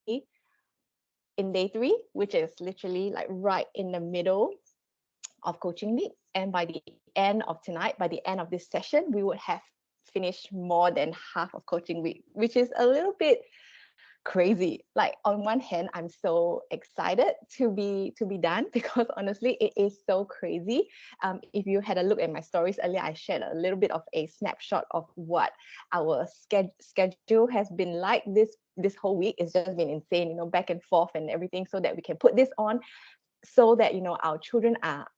in day three, which is literally like right in the middle of coaching week. And by the end of tonight, by the end of this session, we would have finished more than half of coaching week, which is a little bit crazy. Like on one hand, I'm so excited to be done because honestly, it is so crazy. If you had a look at my stories earlier, I shared a little bit of a snapshot of what our schedule has been like this whole week. It's just been insane, back and forth and everything, so that we can put this on, so that our children are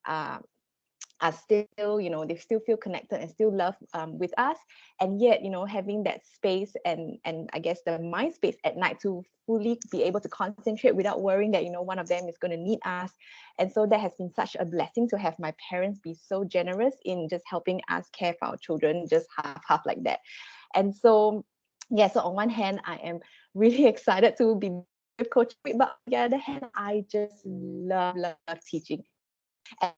still, they still feel connected and still love with us, and yet having that space and I guess the mind space at night to fully be able to concentrate without worrying that one of them is going to need us. And so that has been such a blessing to have my parents be so generous in just helping us care for our children, just half like that. And so yeah, so on one hand, I am really excited to be done with coaching, but on the other hand, I just love teaching. And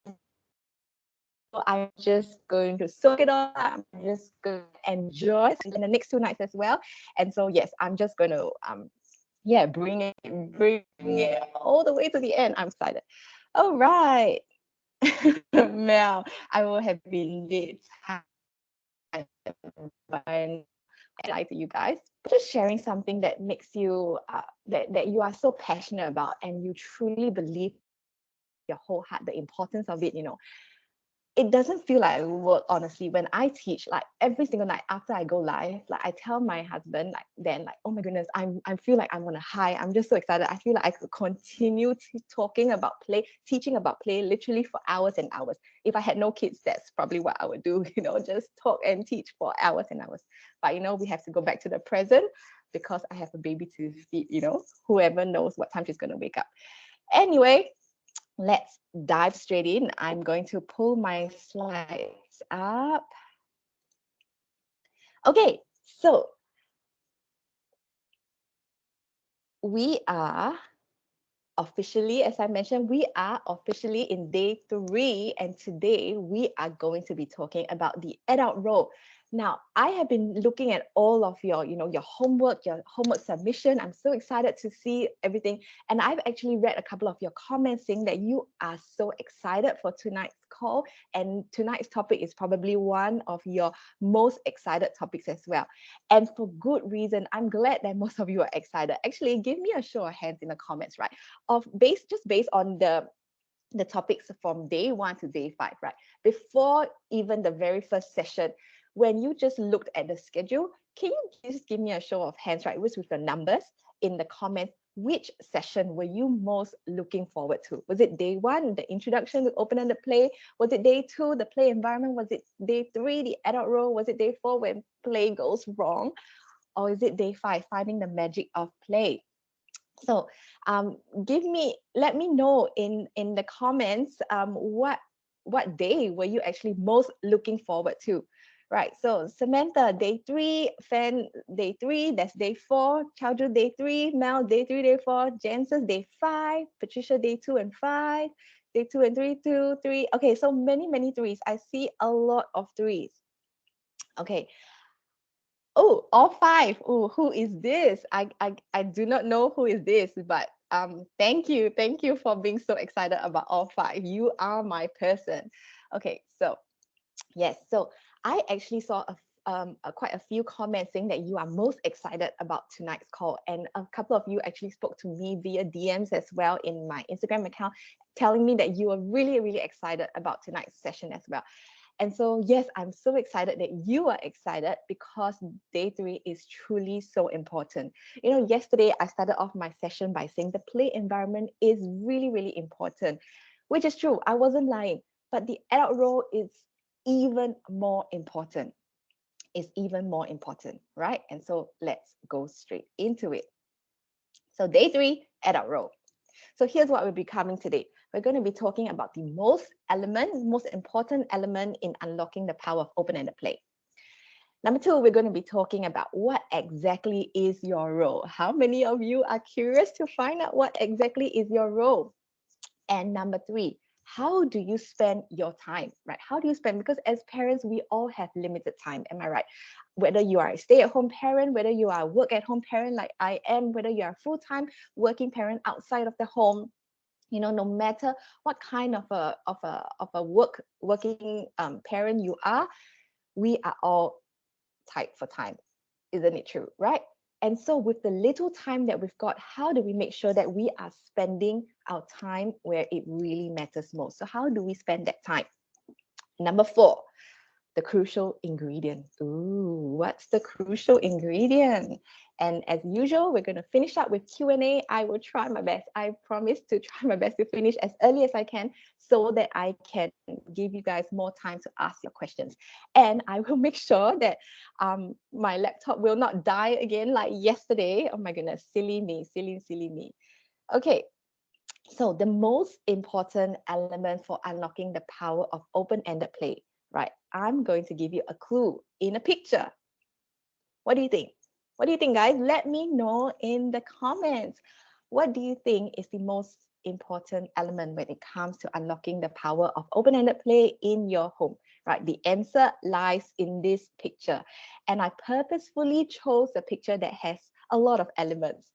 so I'm just going to soak it all up. I'm just going to enjoy in the next 2 nights as well. And so yes, I'm just going to yeah, bring it all the way to the end. I'm excited. All right. Mel, I will have been late by now. Lie to you guys, just sharing something that makes you that you are so passionate about, and you truly believe your whole heart the importance of it. It doesn't feel like work, honestly. When I teach, like every single night after I go live, like I tell my husband, like then, like, oh my goodness, I feel like I'm on a high. I'm just so excited. I feel like I could continue talking about play, teaching about play, literally for hours and hours. If I had no kids, that's probably what I would do. Just talk and teach for hours and hours. But we have to go back to the present because I have a baby to feed. Whoever knows what time she's gonna wake up. Anyway, let's dive straight in. I'm going to pull my slides up. Okay, so we are officially, as I mentioned, we are officially in day three, and today we are going to be talking about the adult role. Now, I have been looking at all of your homework submission. I'm so excited to see everything. And I've actually read a couple of your comments saying that you are so excited for tonight's call. And tonight's topic is probably one of your most excited topics as well. And for good reason. I'm glad that most of you are excited. Actually, give me a show of hands in the comments, right? Based on the topics from day one to day five, right? Before even the very first session, when you just looked at the schedule, can you just give me a show of hands, right? With the numbers in the comments, which session were you most looking forward to? Was it day one, the introduction, the open ended play? Was it day two, the play environment? Was it day three, the adult role? Was it day four, when play goes wrong? Or is it day five, finding the magic of play? So let me know in the comments, what day were you actually most looking forward to, right? So Samantha, day three, Fan, day three, that's day four, Chowju, day three, Mel, day three, day four, Jansen's day five, Patricia, day two and five, day two and three, two, three. Okay, so many threes. I see a lot of threes. Okay. Oh, all five. Oh, who is this? I do not know who is this, but thank you for being so excited about all five. You are my person. Okay, so yes, so I actually saw quite a few comments saying that you are most excited about tonight's call, and a couple of you actually spoke to me via DMs as well in my Instagram account, telling me that you are really excited about tonight's session as well. And so, yes, I'm so excited that you are excited because day three is truly so important. Yesterday I started off my session by saying the play environment is really important, which is true. I wasn't lying, but the adult role is even more important. Is even more important, right? And so let's go straight into it. So day three, adult role. So here's what we'll be covering today. We're going to be talking about the most important element in unlocking the power of open-ended play. Number two, we're going to be talking about what exactly is your role. How many of you are curious to find out what exactly is your role? And number three, how do you spend your time, right? How do you spend? Because as parents, we all have limited time. Am I right? Whether you are a stay-at-home parent, whether you are a work-at-home parent like I am, whether you are a full-time working parent outside of the home, no matter what kind of a working parent you are, we are all tight for time. Isn't it true, right? And so, with the little time that we've got, how do we make sure that we are spending our time where it really matters most? So, how do we spend that time? Number 4, the crucial ingredient. Ooh, what's the crucial ingredient? And as usual, we're going to finish up with Q&A. I will try my best. I promise to try my best to finish as early as I can so that I can give you guys more time to ask your questions. And I will make sure that my laptop will not die again like yesterday. Oh my goodness, silly me, silly me. Okay, so the most important element for unlocking the power of open-ended play, right? I'm going to give you a clue in a picture. What do you think? What do you think, guys? Let me know in the comments. What do you think is the most important element when it comes to unlocking the power of open-ended play in your home, right? The answer lies in this picture. And I purposefully chose a picture that has a lot of elements,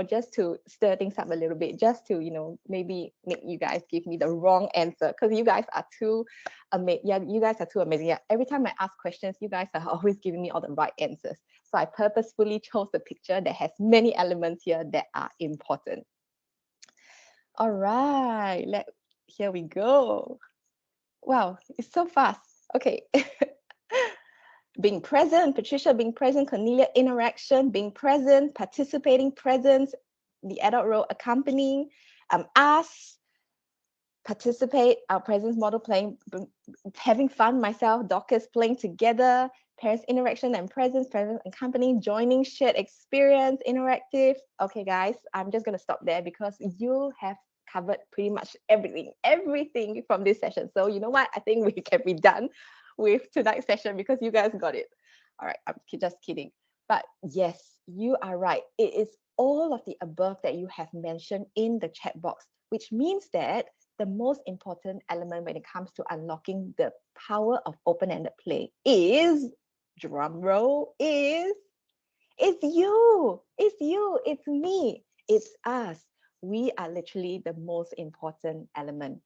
just to stir things up a little bit, just to, maybe make you guys give me the wrong answer, because you guys are too amazing. Yeah, you guys are too amazing. Yeah, every time I ask questions, you guys are always giving me all the right answers. So I purposefully chose a picture that has many elements here that are important. All right, here we go. Wow, it's so fast. Okay. Being present, Patricia being present, Cornelia interaction, being present, participating, presence, the adult role accompanying, us, participate, our presence model playing, having fun, myself, Dorcas playing together, parents interaction and presence accompanying, joining, shared experience, interactive. Okay, guys, I'm just going to stop there because you have covered pretty much everything from this session. So you know what? I think we can be done with tonight's session because you guys got it. All right, I'm just kidding. But yes, you are right. It is all of the above that you have mentioned in the chat box, which means that the most important element when it comes to unlocking the power of open-ended play is, drum roll, it's you, it's me, it's us. We are literally the most important element,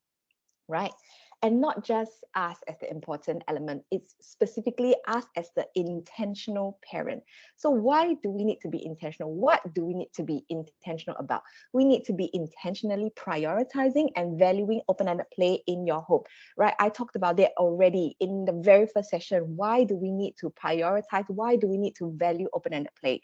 right? And not just us as the important element, it's specifically us as the intentional parent. So, why do we need to be intentional? What do we need to be intentional about? We need to be intentionally prioritizing and valuing open ended play in your home, right? I talked about that already in the very first session. Why do we need to prioritize? Why do we need to value open ended play?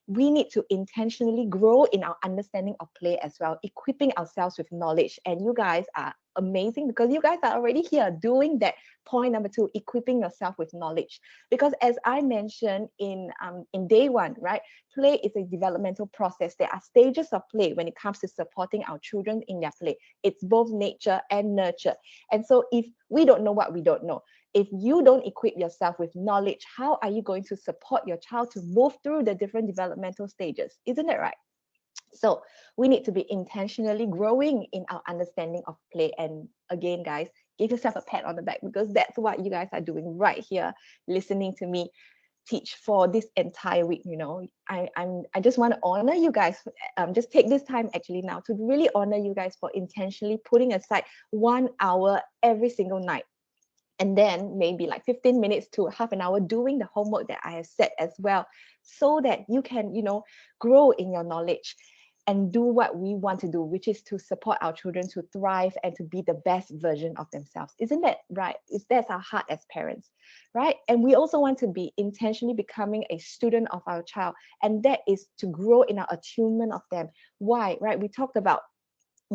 We need to intentionally grow in our understanding of play as well, equipping ourselves with knowledge. And you guys are amazing because you guys are already here doing that. Point number 2, equipping yourself with knowledge. Because as I mentioned in day 1, right, play is a developmental process. There are stages of play when it comes to supporting our children in their play. It's both nature and nurture. And so if we don't know what we don't know, if you don't equip yourself with knowledge, how are you going to support your child to move through the different developmental stages? Isn't it right? So we need to be intentionally growing in our understanding of play. And again, guys, give yourself a pat on the back because that's what you guys are doing right here, listening to me teach for this entire week. I just want to honor you guys. Just take this time actually now to really honor you guys for intentionally putting aside 1 hour every single night, and then maybe like 15 minutes to half an hour doing the homework that I have set as well, so that you can, grow in your knowledge and do what we want to do, which is to support our children to thrive and to be the best version of themselves. Isn't that right? That's our heart as parents, right? And we also want to be intentionally becoming a student of our child, and that is to grow in our attunement of them. Why, right? We talked about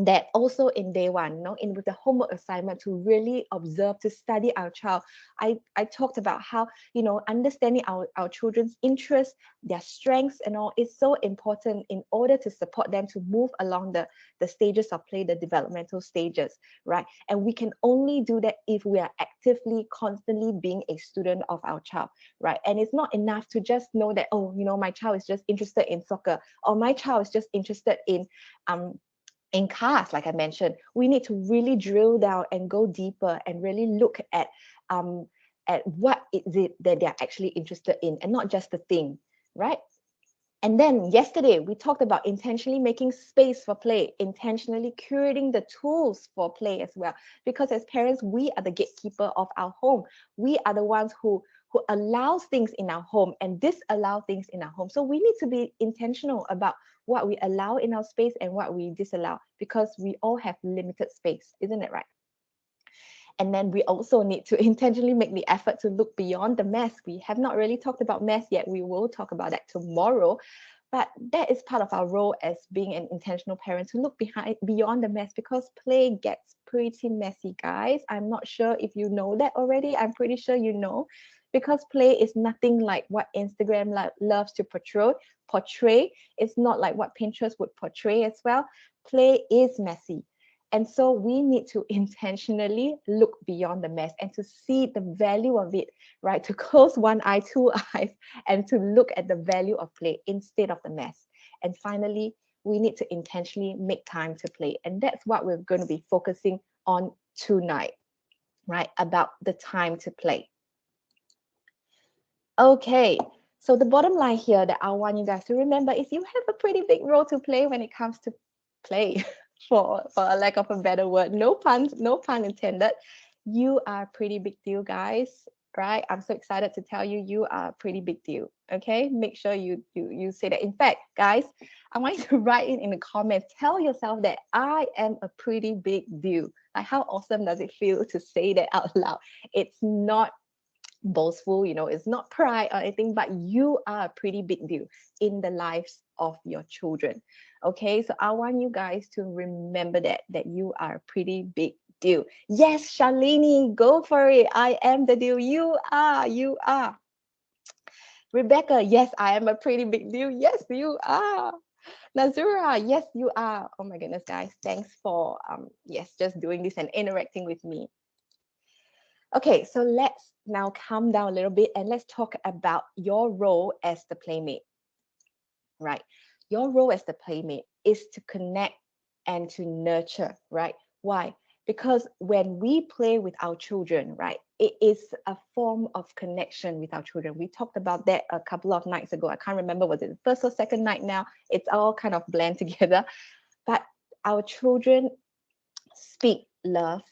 that also in day 1, in with the homework assignment, to really observe, to study our child. I talked about how, understanding our children's interests, their strengths and all is so important in order to support them to move along the stages of play, the developmental stages, right? And we can only do that if we are actively, constantly being a student of our child, right? And it's not enough to just know that, oh, my child is just interested in soccer, or my child is just interested in In class, like I mentioned, we need to really drill down and go deeper and really look at what is it that they're actually interested in, and not just the thing, right? And then yesterday, we talked about intentionally making space for play, intentionally curating the tools for play as well. Because as parents, we are the gatekeeper of our home. We are the ones who allows things in our home and disallow things in our home. So we need to be intentional about what we allow in our space and what we disallow, because we all have limited space, isn't it right? And then we also need to intentionally make the effort to look beyond the mess. We have not really talked about mess yet. We will talk about that tomorrow. But that is part of our role as being an intentional parent, to look beyond the mess, because play gets pretty messy, guys. I'm not sure if you know that already. I'm pretty sure you know, because play is nothing like what Instagram loves to portray. It's not like what Pinterest would portray as well. Play is messy. And so we need to intentionally look beyond the mess and to see the value of it, right? To close one eye, two eyes, and to look at the value of play instead of the mess. And finally, we need to intentionally make time to play. And that's what we're going to be focusing on tonight, right? About the time to play. Okay, so the bottom line here that I want you guys to remember is you have a pretty big role to play when it comes to play, for a lack of a better word. No pun intended. You are a pretty big deal, guys, right? I'm so excited to tell you, you are a pretty big deal. Okay, make sure you say that. In fact, guys, I want you to write in the comments. Tell yourself that I am a pretty big deal. Like, how awesome does it feel to say that out loud? It's not boastful, it's not pride or anything, but you are a pretty big deal in the lives of your children. Okay, so I want you guys to remember that you are a pretty big deal. Yes, Shalini, go for it. I am the deal. You are. Rebecca, yes, I am a pretty big deal. Yes, you are. Nazura, yes, you are. Oh my goodness, guys, thanks for yes, just doing this and interacting with me. Okay, so let's now calm down a little bit and let's talk about your role as the playmate, right? Your role as the playmate is to connect and to nurture, right? Why? Because when we play with our children, right, it is a form of connection with our children. We talked about that a couple of nights ago. I can't remember, was it the first or second night now? It's all kind of blend together. But our children speak love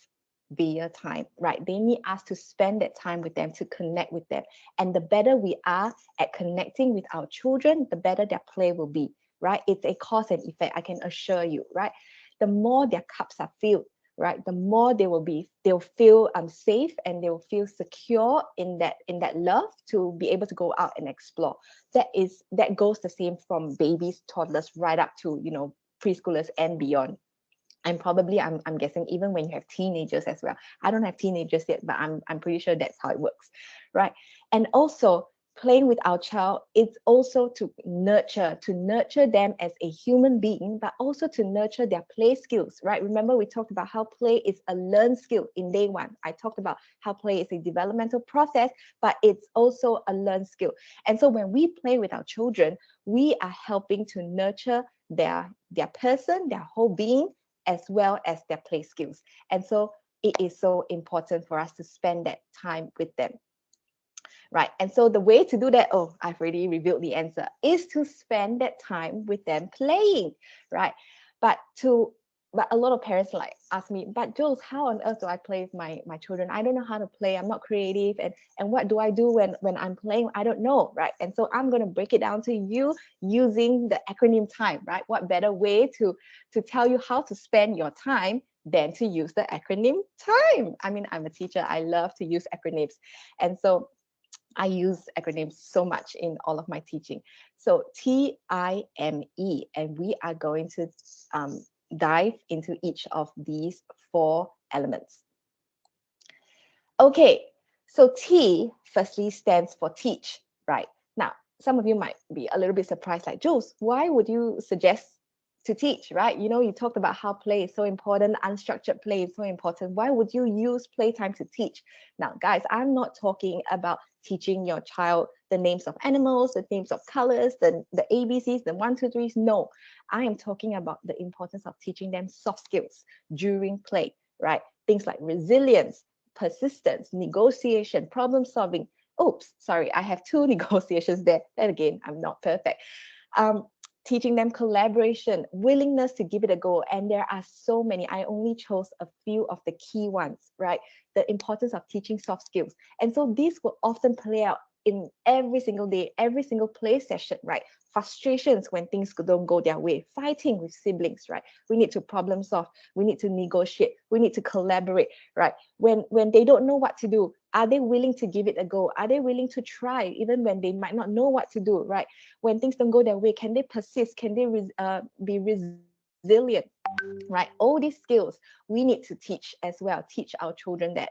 via time, right? They need us to spend that time with them, to connect with them. And the better we are at connecting with our children, the better their play will be, right? It's a cause and effect, I can assure you, right? The more their cups are filled, right, the more they'll feel safe, and they'll feel secure in that love to be able to go out and explore. That goes the same from babies, toddlers, right up to preschoolers and beyond. And probably I'm guessing even when you have teenagers as well. I don't have teenagers yet, but I'm pretty sure that's how it works, right? And also playing with our child, it's also to nurture them as a human being, but also to nurture their play skills, right? Remember, we talked about how play is a learned skill in day one. I talked about how play is a developmental process, but it's also a learned skill. And so when we play with our children, we are helping to nurture their person, their whole being, as well as their play skills. And so it is so important for us to spend that time with them. Right. And so the way to do that, oh, I've already revealed the answer, is to spend that time with them playing. Right. But a lot of parents like ask me, but Jules, how on earth do I play with my children? I don't know how to play. I'm not creative. And what do I do when I'm playing? I don't know. Right. And so I'm going to break it down to you using the acronym TIME, right? What better way to tell you how to spend your time than to use the acronym TIME? I mean, I'm a teacher. I love to use acronyms. And so I use acronyms so much in all of my teaching. So TIME, and we are going to dive into each of these 4 elements. Okay, so T firstly stands for teach, right? Now, some of you might be a little bit surprised, like, Jules, why would you suggest to teach, right? You talked about how play is so important, unstructured play is so important. Why would you use playtime to teach? Now, guys, I'm not talking about teaching your child the names of animals, the names of colors, the ABCs, the 1, 2, 3s. No, I am talking about the importance of teaching them soft skills during play, right? Things like resilience, persistence, negotiation, problem solving. Oops, sorry, I have 2 negotiations there. Then again, I'm not perfect. Um, Teaching them collaboration, willingness to give it a go. And there are so many. I only chose a few of the key ones, right? The importance of teaching soft skills. And so these will often play out in every single day, every single play session, right? Frustrations when things don't go their way, fighting with siblings, right? We need to problem solve, we need to negotiate, we need to collaborate, right? When they don't know what to do, are they willing to give it a go? Are they willing to try even when they might not know what to do, right? When things don't go their way, can they persist? Can they be resilient, right? All these skills we need to teach as well, teach our children that.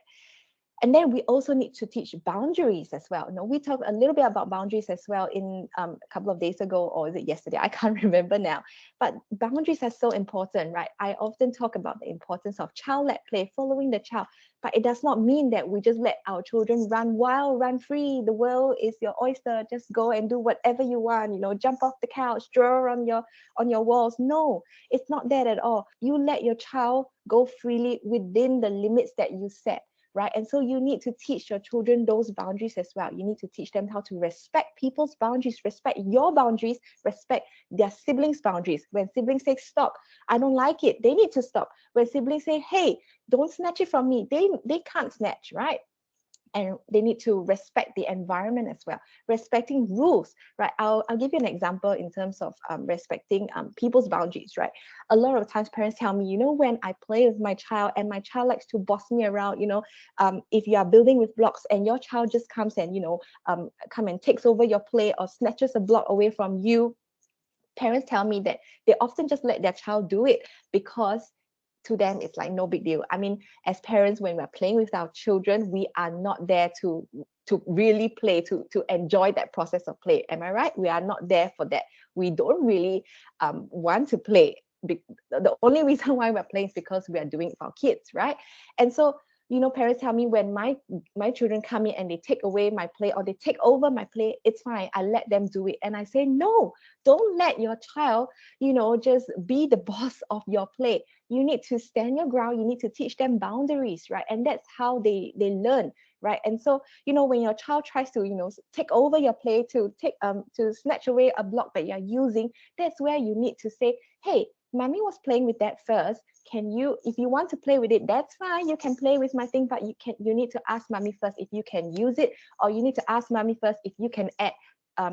And then we also need to teach boundaries as well. You know, we talked a little bit about boundaries as well in a couple of days ago, or is it yesterday? I can't remember now. But boundaries are so important, right? I often talk about the importance of child-led play, following the child. But it does not mean that we just let our children run wild, run free. The world is your oyster. Just go and do whatever you want. You know, jump off the couch, draw on your walls. No, it's not that at all. You let your child go freely within the limits that you set, right? And so you need to teach your children those boundaries as well. You need to teach them how to respect people's boundaries, respect your boundaries, respect their siblings' boundaries. When siblings say, stop, I don't like it, they need to stop. When siblings say, hey, don't snatch it from me, they can't snatch, right? And they need to respect the environment as well, respecting rules, right? I'll give you an example in terms of respecting people's boundaries, right? A lot of times parents tell me, you know, when I play with my child and my child likes to boss me around, you know, if you are building with blocks and your child just comes and, you know, come and takes over your play or snatches a block away from you, parents tell me that they often just let their child do it because to them it's like no big deal. I mean, as parents, when we're playing with our children, we are not there to really play, to enjoy that process of play. Am I right? We are not there for that. We don't really want to play. The only reason why we're playing is because we are doing it for our kids, right? And so, you know, parents tell me when my children come in and they take away my play or they take over my play, it's fine, I let them do it. And I say, no, don't let your child, you know, just be the boss of your play. You need to stand your ground. You need to teach them boundaries, right? And that's how they learn, right? And so, you know, when your child tries to, you know, take over your play, to snatch away a block that you're using, that's where you need to say, hey, mommy was playing with that first. Can you, if you want to play with it, that's fine, you can play with my thing, but you need to ask mommy first if you can use it, or you need to ask mommy first if you can add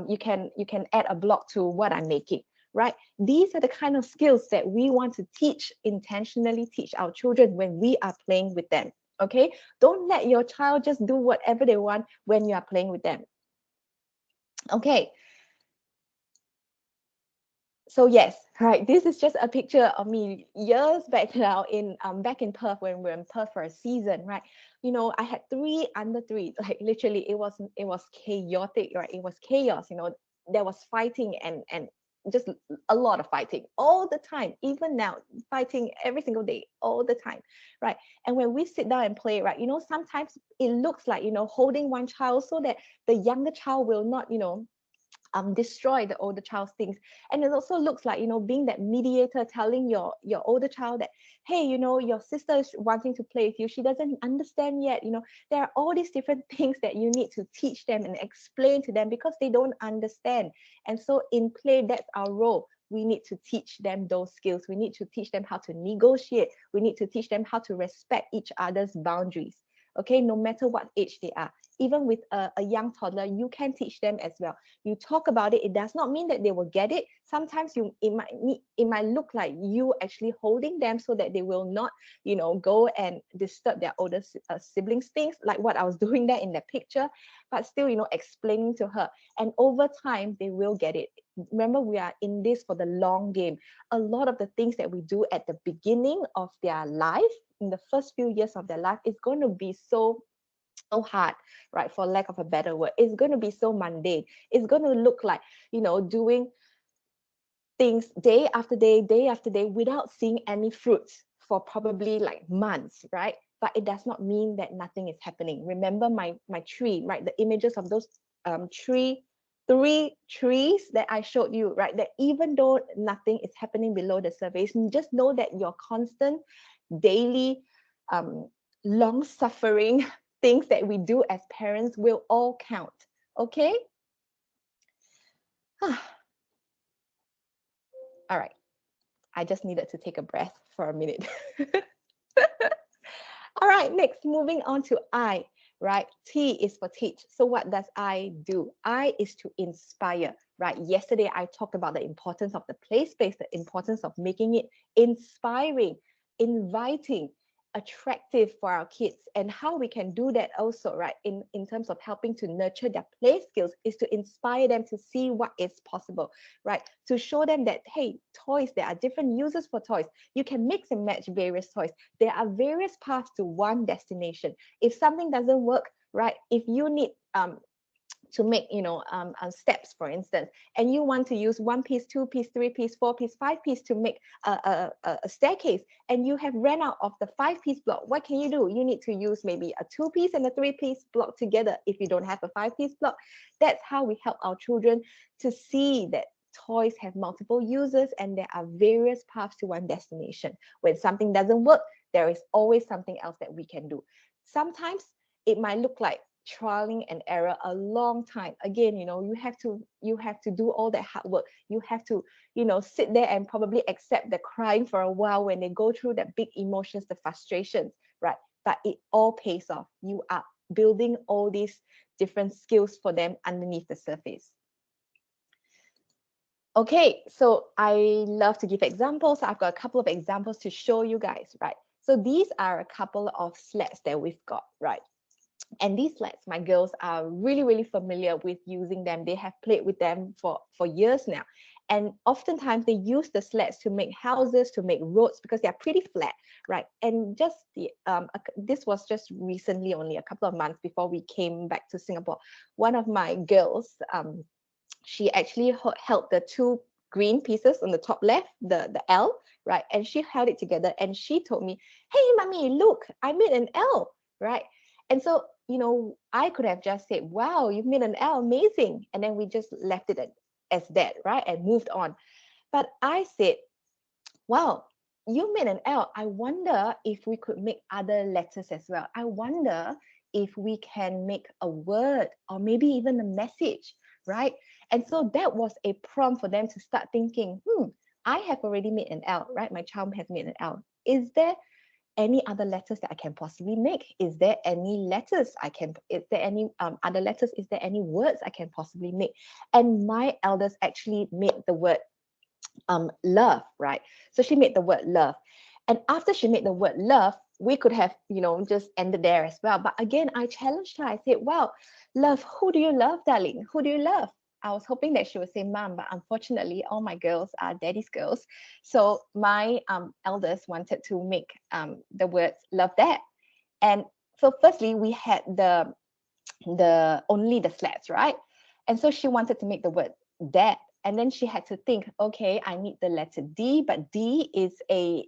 you can add a block to what I'm making, right? These are the kind of skills that we want to teach, intentionally teach our children when we are playing with them. Okay, don't let your child just do whatever they want when you are playing with them. Okay, so yes, right, this is just a picture of me years back now back in Perth when we were in Perth for a season, right? You know, I had 3 under 3, like literally it was chaotic, right? It was chaos, you know, there was fighting and just a lot of fighting all the time, even now, fighting every single day, all the time, right? And when we sit down and play, right, you know, sometimes it looks like, you know, holding one child so that the younger child will not, you know, destroy the older child's things. And it also looks like, you know, being that mediator, telling your older child that, hey, you know, your sister is wanting to play with you, she doesn't understand yet, you know, there are all these different things that you need to teach them and explain to them because they don't understand. And so in play, that's our role. We need to teach them those skills. We need to teach them how to negotiate. We need to teach them how to respect each other's boundaries. Okay, no matter what age they are. Even with a young toddler, you can teach them as well. You talk about it, it does not mean that they will get it. Sometimes it might look like you actually holding them so that they will not, you know, go and disturb their older siblings things, like what I was doing there in the picture, but still, you know, explaining to her. And over time they will get it. Remember, we are in this for the long game. A lot of the things that we do at the beginning of their life, in the first few years of their life, is going to be so hard, right? For lack of a better word, it's going to be so mundane. It's going to look like, you know, doing things day after day without seeing any fruits for probably like months, right? But it does not mean that nothing is happening. Remember my tree, right? The images of those three trees that I showed you, right? That even though nothing is happening below the surface, you just know that your constant daily um, long suffering things that we do as parents will all count. Okay. All right. I just needed to take a breath for a minute. All right, next, moving on to I, right? T is for teach. So what does I do? I is to inspire, right? Yesterday, I talked about the importance of the play space, the importance of making it inspiring, inviting, attractive for our kids, and how we can do that also, right? In terms of helping to nurture their play skills is to inspire them to see what is possible, right? To show them that, hey, toys, there are different uses for toys. You can mix and match various toys. There are various paths to one destination. If something doesn't work, right? If you need to make steps, for instance, and you want to use 1 piece, 2 piece, 3 piece, 4 piece, 5 piece to make a staircase, and you have ran out of the 5 piece block, what can you do? You need to use maybe a 2 piece and a 3 piece block together if you don't have a 5 piece block. That's how we help our children to see that toys have multiple uses and there are various paths to one destination. When something doesn't work, there is always something else that we can do. Sometimes it might look like trialing and error a long time. Again, you have to do all that hard work. You have to sit there and probably accept the crying for a while when they go through that big emotions, the frustrations, right? But it all pays off. You are building all these different skills for them underneath the surface. Okay, so I love to give examples. I've got a couple of examples to show you guys, right? So these are a couple of sleds that we've got, right? And these sleds, my girls are really, really familiar with using them. They have played with them for years now. And oftentimes they use the sleds to make houses, to make roads, because they're pretty flat, right? And just this was just recently, only a couple of months before we came back to Singapore. One of my girls, she actually held the two green pieces on the top left, the L, right? And she held it together and she told me, hey, mommy, look, I made an L, right? And so, I could have just said, wow, you've made an L, amazing. And then we just left it as that, right? And moved on. But I said, wow, you made an L. I wonder if we could make other letters as well. I wonder if we can make a word or maybe even a message, right? And so that was a prompt for them to start thinking, I have already made an L, right? My child has made an L. Is there any other letters that I can possibly make? Is there any letters is there any other letters? Is there any words I can possibly make? And my eldest actually made the word love, right? So she made the word love. And after she made the word love, we could have, just ended there as well. But again, I challenged her. I said, wow, love, who do you love, darling? Who do you love? I was hoping that she would say mom, but unfortunately, all my girls are daddy's girls. So my eldest wanted to make the words love dad. And so firstly, we had only the slats, right? And so she wanted to make the word dad. And then she had to think, okay, I need the letter D, but D is a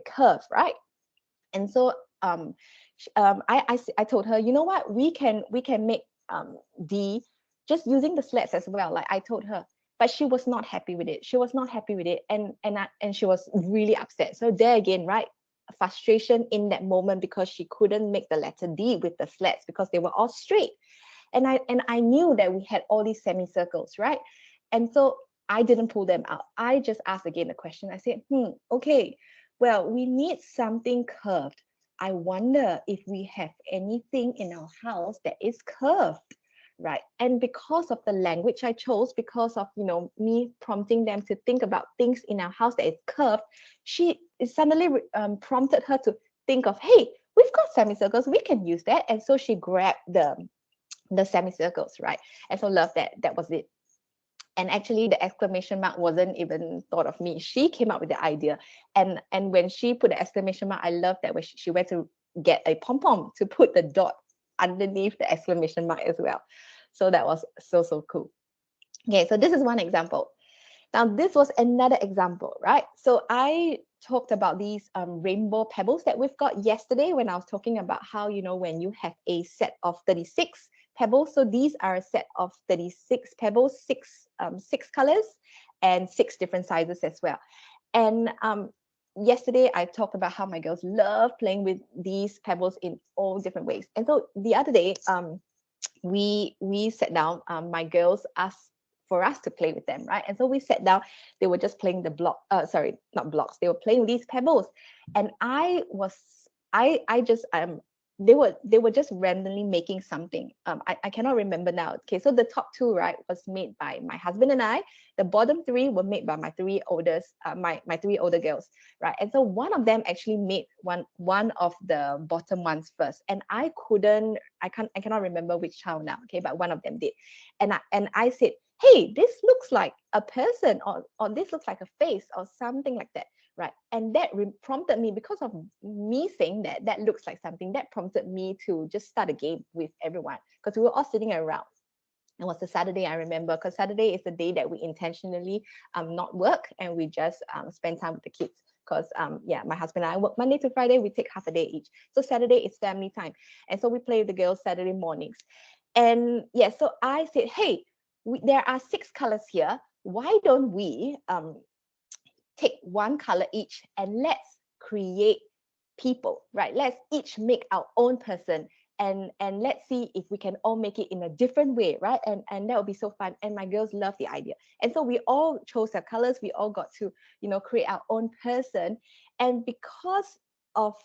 curve, right? And so I told her, you know what, we can make D just using the slats as well. Like I told her, but she was not happy with it. She was not happy with it, and she was really upset. So there again, right? Frustration in that moment because she couldn't make the letter D with the slats because they were all straight. And I knew that we had all these semicircles, right? And so I didn't pull them out. I just asked again the question. I said, okay, well, we need something curved. I wonder if we have anything in our house that is curved, right? And because of the language I chose, because of me prompting them to think about things in our house that is curved, she suddenly prompted her to think of, hey, we've got semicircles, we can use that. And so she grabbed the semicircles, right? And so love that was it. And actually the exclamation mark wasn't even thought of me. She came up with the idea. And when she put the exclamation mark, I love that when she went to get a pom-pom to put the dot underneath the exclamation mark as well. So that was so cool. Okay, so this is one example. Now this was another example, right? So I talked about these rainbow pebbles that we've got yesterday when I was talking about how, when you have a set of 36, pebbles. So these are a set of 36 pebbles, six colors and six different sizes as well. And yesterday I talked about how my girls love playing with these pebbles in all different ways. And so the other day, we sat down. My girls asked for us to play with them, right? And so we sat down. They were just playing the block. Sorry, not blocks. They were playing with these pebbles, and I just they were just randomly making something. I cannot remember now. Okay, so the top two, right, was made by my husband and I. The bottom three were made by my three oldest, my three older girls, right? And so one of them actually made one of the bottom ones first, and I cannot remember which child now. Okay, but one of them did, and I said, hey, this looks like a person, or this looks like a face, or something like that, right? And that prompted me, because of me saying that looks like something, that prompted me to just start a game with everyone, because we were all sitting around. It was a Saturday, I remember, because Saturday is the day that we intentionally not work, and we just spend time with the kids. Because yeah, my husband and I work Monday to Friday. We take half a day each. So Saturday is family time, and so we play with the girls Saturday mornings. And yeah, so I said, hey, there are six colors here. Why don't we take one color each, and let's create people, right? Let's each make our own person, and let's see if we can all make it in a different way, right? And that would be so fun. And my girls love the idea, and so we all chose our colors. We all got to create our own person. And because of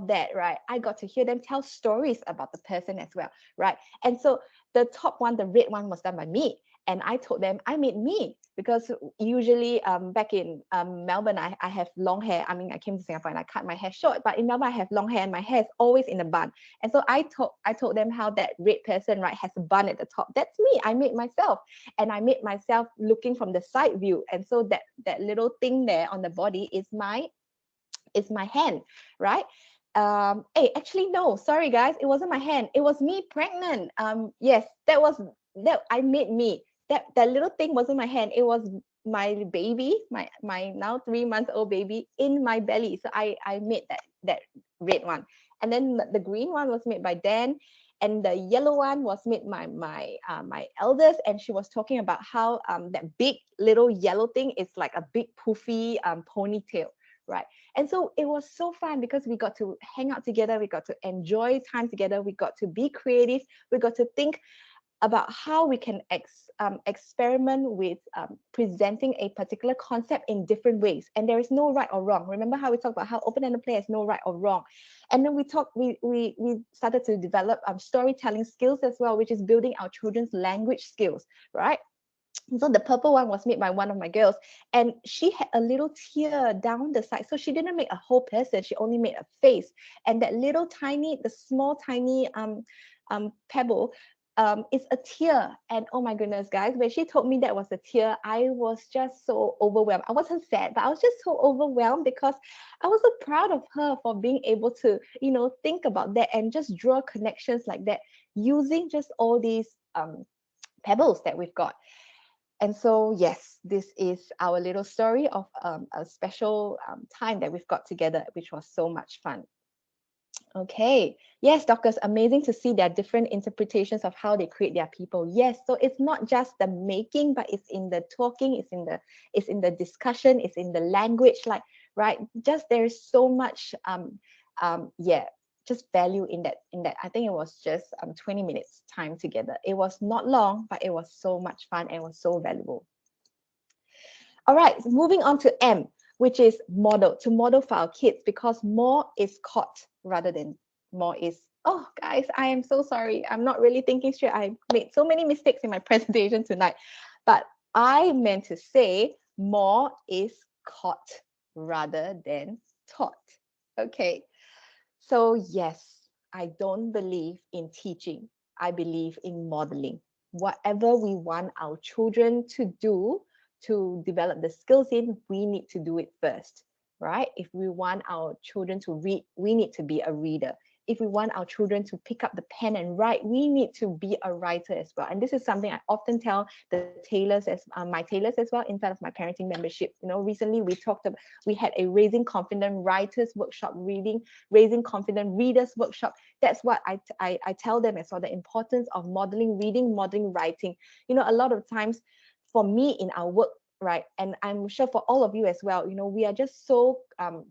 that, right, I got to hear them tell stories about the person as well, right? And so the top one, the red one, was done by me, and I told them I made me, because usually back in Melbourne, I have long hair. I mean, I came to Singapore and I cut my hair short, but in Melbourne I have long hair and my hair is always in a bun. And so I told them how that red person, right, has a bun at the top. That's me. I made myself, and I made myself looking from the side view. And so that little thing there on the body is my hand, right? Hey, actually, no, sorry guys, it wasn't my hand. It was me pregnant. Yes, that I made me. That little thing wasn't my hand. It was my baby, my now 3 months old baby in my belly. So I made that red one, and then the green one was made by Dan, and the yellow one was made by my eldest, and she was talking about how that big little yellow thing is like a big poofy ponytail, right? And so it was so fun, because we got to hang out together, we got to enjoy time together, we got to be creative, we got to think about how we can experiment with presenting a particular concept in different ways. And there is no right or wrong. Remember how we talked about how open-ended play has no right or wrong. And then we started to develop storytelling skills as well, which is building our children's language skills, right? So the purple one was made by one of my girls, and she had a little tear down the side. So she didn't make a whole person, she only made a face. And that little tiny, the small tiny pebble is a tear. And oh my goodness, guys, when she told me that was a tear, I was just so overwhelmed. I wasn't sad, but I was just so overwhelmed, because I was so proud of her for being able to, think about that and just draw connections like that using just all these pebbles that we've got. And so, yes, this is our little story of a special time that we've got together, which was so much fun. Okay. Yes, Dorcas, amazing to see their different interpretations of how they create their people. Yes, so it's not just the making, but it's in the talking, it's in the discussion, it's in the language, like, right? Just there's so much yeah, just value in that. I think it was just 20 minutes time together. It was not long, but it was so much fun and it was so valuable. All right, so moving on to M, which is model, to model for our kids, because more is caught rather than more is. Oh, guys, I am so sorry. I'm not really thinking straight. I made so many mistakes in my presentation tonight, but I meant to say more is caught rather than taught. Okay, so yes, I don't believe in teaching. I believe in modeling. Whatever we want our children to do to develop the skills in, we need to do it first, right? If we want our children to read, we need to be a reader. if we want our children to pick up the pen and write, we need to be a writer as well. And this is something I often tell the tailors, as my tailors as well, inside of my parenting membership. Recently we had a Raising Confident Writers workshop, Raising Confident Readers workshop. That's what I tell them as well, the importance of modeling reading, modeling writing. A lot of times for me in our work, right, and I'm sure for all of you as well, we are just so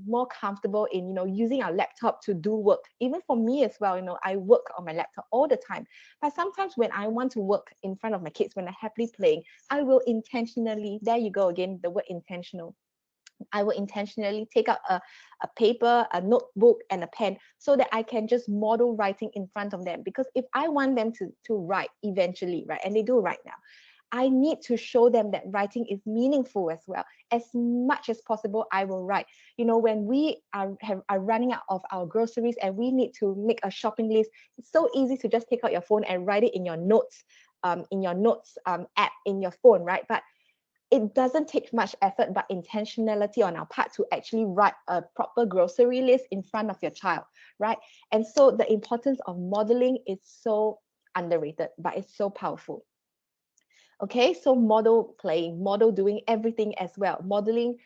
more comfortable in using our laptop to do work. Even for me as well, I work on my laptop all the time, but sometimes when I want to work in front of my kids, when they're happily playing, I will intentionally, there you go again, the word intentional, I will intentionally take out a paper, a notebook, and a pen so that I can just model writing in front of them. Because if I want them to write eventually, right, and they do right now, I need to show them that writing is meaningful as well. As much as possible, I will write. When we are running out of our groceries and we need to make a shopping list, it's so easy to just take out your phone and write it in your notes, app in your phone, right? But it doesn't take much effort but intentionality on our part to actually write a proper grocery list in front of your child, right? And so the importance of modeling is so underrated, but it's so powerful. Okay, so model playing, model doing everything as well, modeling,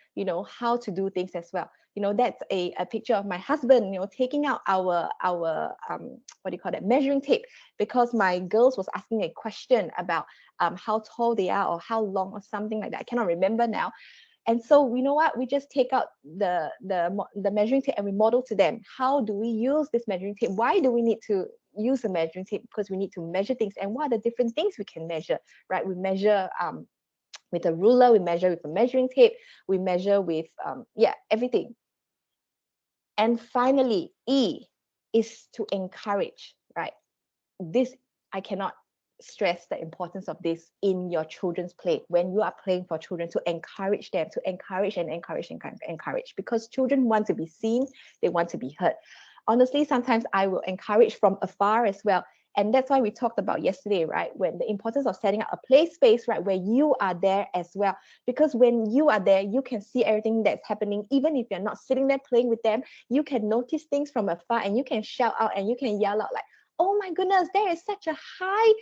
how to do things as well. That's a picture of my husband, taking out our what do you call that, measuring tape, because my girls was asking a question about how tall they are or how long or something like that. I cannot remember now. And so, what? We just take out the measuring tape and we model to them. How do we use this measuring tape? Why do we need to use a measuring tape? Because we need to measure things. And what are the different things we can measure, right? We measure with a ruler, we measure with a measuring tape, we measure with, everything. And finally, E is to encourage, right? This, I cannot stress the importance of this in your children's play. When you are playing for children, to encourage them, to encourage and encourage and encourage, because children want to be seen, they want to be heard. Honestly, sometimes I will encourage from afar as well. And that's why we talked about yesterday, right? When the importance of setting up a play space, right, where you are there as well. Because when you are there, you can see everything that's happening. Even if you're not sitting there playing with them, you can notice things from afar and you can shout out and you can yell out like, oh my goodness, there is such a high,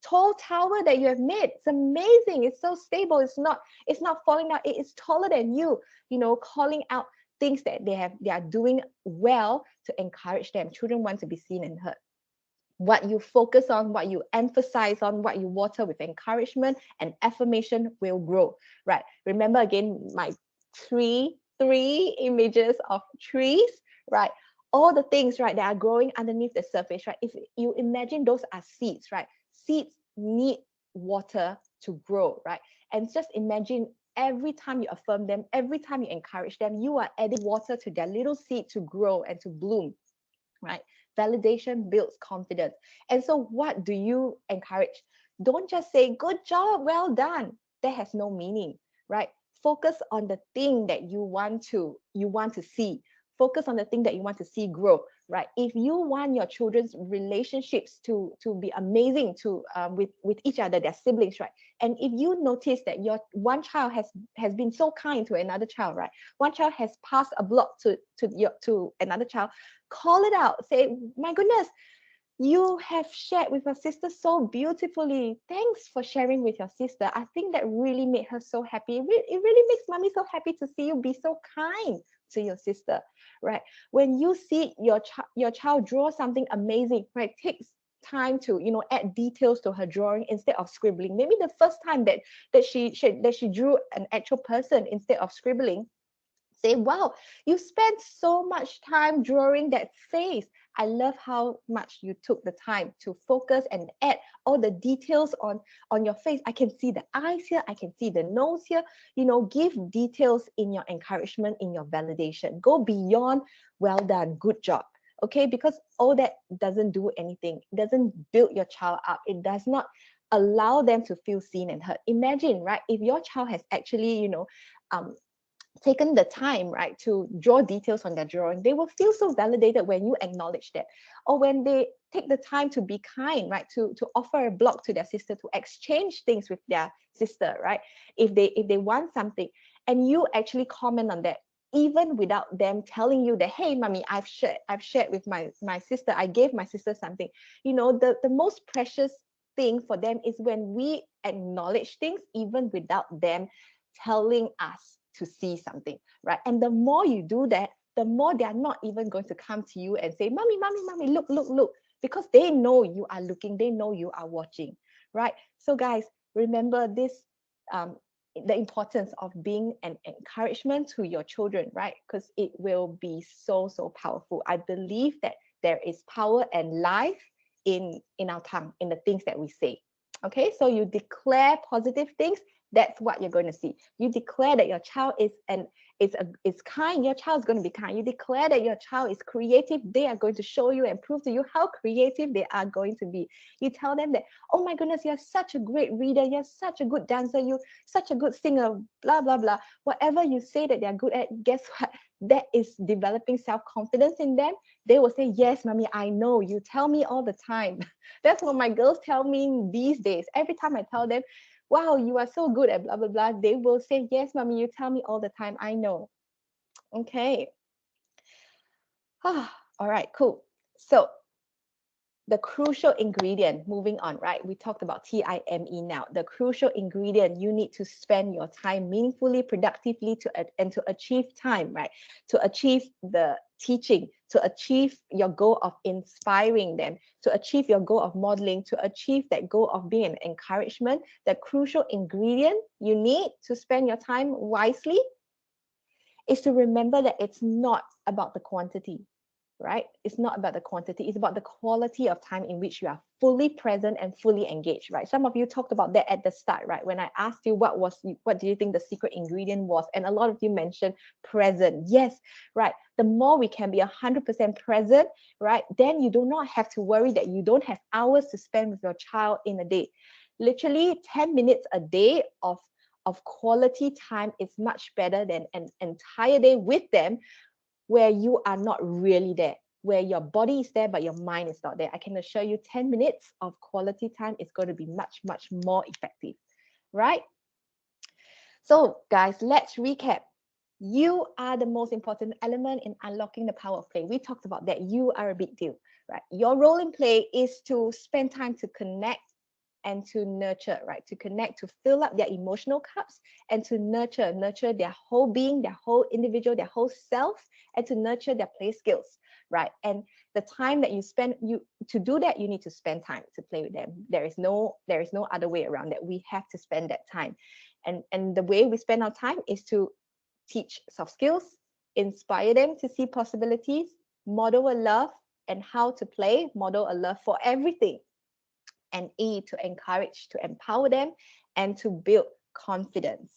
tall tower that you have made. It's amazing. It's so stable. It's not falling down. It is taller than you. Calling out things that they are doing well to encourage them. Children want to be seen and heard. What you focus on, what you emphasize on, what you water with encouragement and affirmation will grow, right? Remember again my three images of trees, right? All the things, right, that are growing underneath the surface, right? If you imagine those are seeds, right? Seeds need water to grow, right? And just imagine every time you affirm them, every time you encourage them, you are adding water to their little seed to grow and to bloom, right? Validation builds confidence. And so what do you encourage? Don't just say, good job, well done. That has no meaning, right? Focus on the thing that you want to see. Focus on the thing that you want to see grow, right? If you want your children's relationships to be amazing to with each other, their siblings, right? And if you notice that your one child has been so kind to another child, right? One child has passed a block to another child, call it out. Say, my goodness, you have shared with your sister so beautifully. Thanks for sharing with your sister. I think that really made her so happy. It really makes mommy so happy to see you be so kind to your sister, right? When you see your child draw something amazing, right? Takes time to add details to her drawing instead of scribbling. Maybe the first time that she drew an actual person instead of scribbling. Say, wow, you spent so much time drawing that face. I love how much you took the time to focus and add all the details on your face. I can see the eyes here, I can see the nose here. Give details in your encouragement, in your validation. Go beyond well done, good job. Okay, because all that doesn't do anything. It doesn't build your child up. It does not allow them to feel seen and heard. Imagine, right, if your child has actually taken the time, right, to draw details on their drawing, they will feel so validated when you acknowledge that. Or when they take the time to be kind, right, to offer a block to their sister, to exchange things with their sister, right? If they want something and you actually comment on that, even without them telling you that, hey, mommy, I've shared with my sister, I gave my sister something. The most precious thing for them is when we acknowledge things even without them telling us to see something, right? And the more you do that, the more they are not even going to come to you and say, mommy, mommy, mommy, look, look, look, because they know you are looking, they know you are watching, right? So guys, remember this, um, the importance of being an encouragement to your children, right? Because it will be so, so powerful. I believe that there is power and life in our tongue, in the things that we say. Okay, so you declare positive things, that's what you're going to see. You declare that your child is kind, your child is going to be kind. You declare that your child is creative, they are going to show you and prove to you how creative they are going to be. You tell them that, oh my goodness, you're such a great reader, you're such a good dancer, you're such a good singer, blah blah blah. Whatever you say that they're good at, guess what? That is developing self-confidence in them. They will say, yes, mommy, I know, you tell me all the time. That's what my girls tell me these days. Every time I tell them, wow, you are so good at blah blah blah, they will say, yes, mommy, you tell me all the time, I know. Okay. All right, cool. So the crucial ingredient, moving on, right? We talked about TIME now. The crucial ingredient, you need to spend your time meaningfully, productively and to achieve time, right? To achieve the teaching, to achieve your goal of inspiring them, to achieve your goal of modeling, to achieve that goal of being an encouragement. The crucial ingredient you need to spend your time wisely is to remember that it's not about the quantity, right? It's not about the quantity, it's about the quality of time in which you are fully present and fully engaged, right? Some of you talked about that at the start, right? When I asked you what do you think the secret ingredient was, and a lot of you mentioned present. Yes, right. The more we can be 100% present, right, then you do not have to worry that you don't have hours to spend with your child in a day. Literally 10 minutes a day of quality time is much better than an entire day with them where you are not really there, where your body is there, but your mind is not there. I can assure you 10 minutes of quality time is going to be much, much more effective, right? So guys, let's recap. You are the most important element in unlocking the power of play. We talked about that. You are a big deal, right? Your role in play is to spend time to connect and to nurture, right? To connect, to fill up their emotional cups, and to nurture their whole being, their whole individual, their whole self, and to nurture their play skills, right? And the time that you spend, you to do that, you need to spend time to play with them. There is no other way around that. We have to spend that time. And the way we spend our time is to teach soft skills, inspire them to see possibilities, model a love and how to play, model a love for everything, and E, to encourage, to empower them, and to build confidence.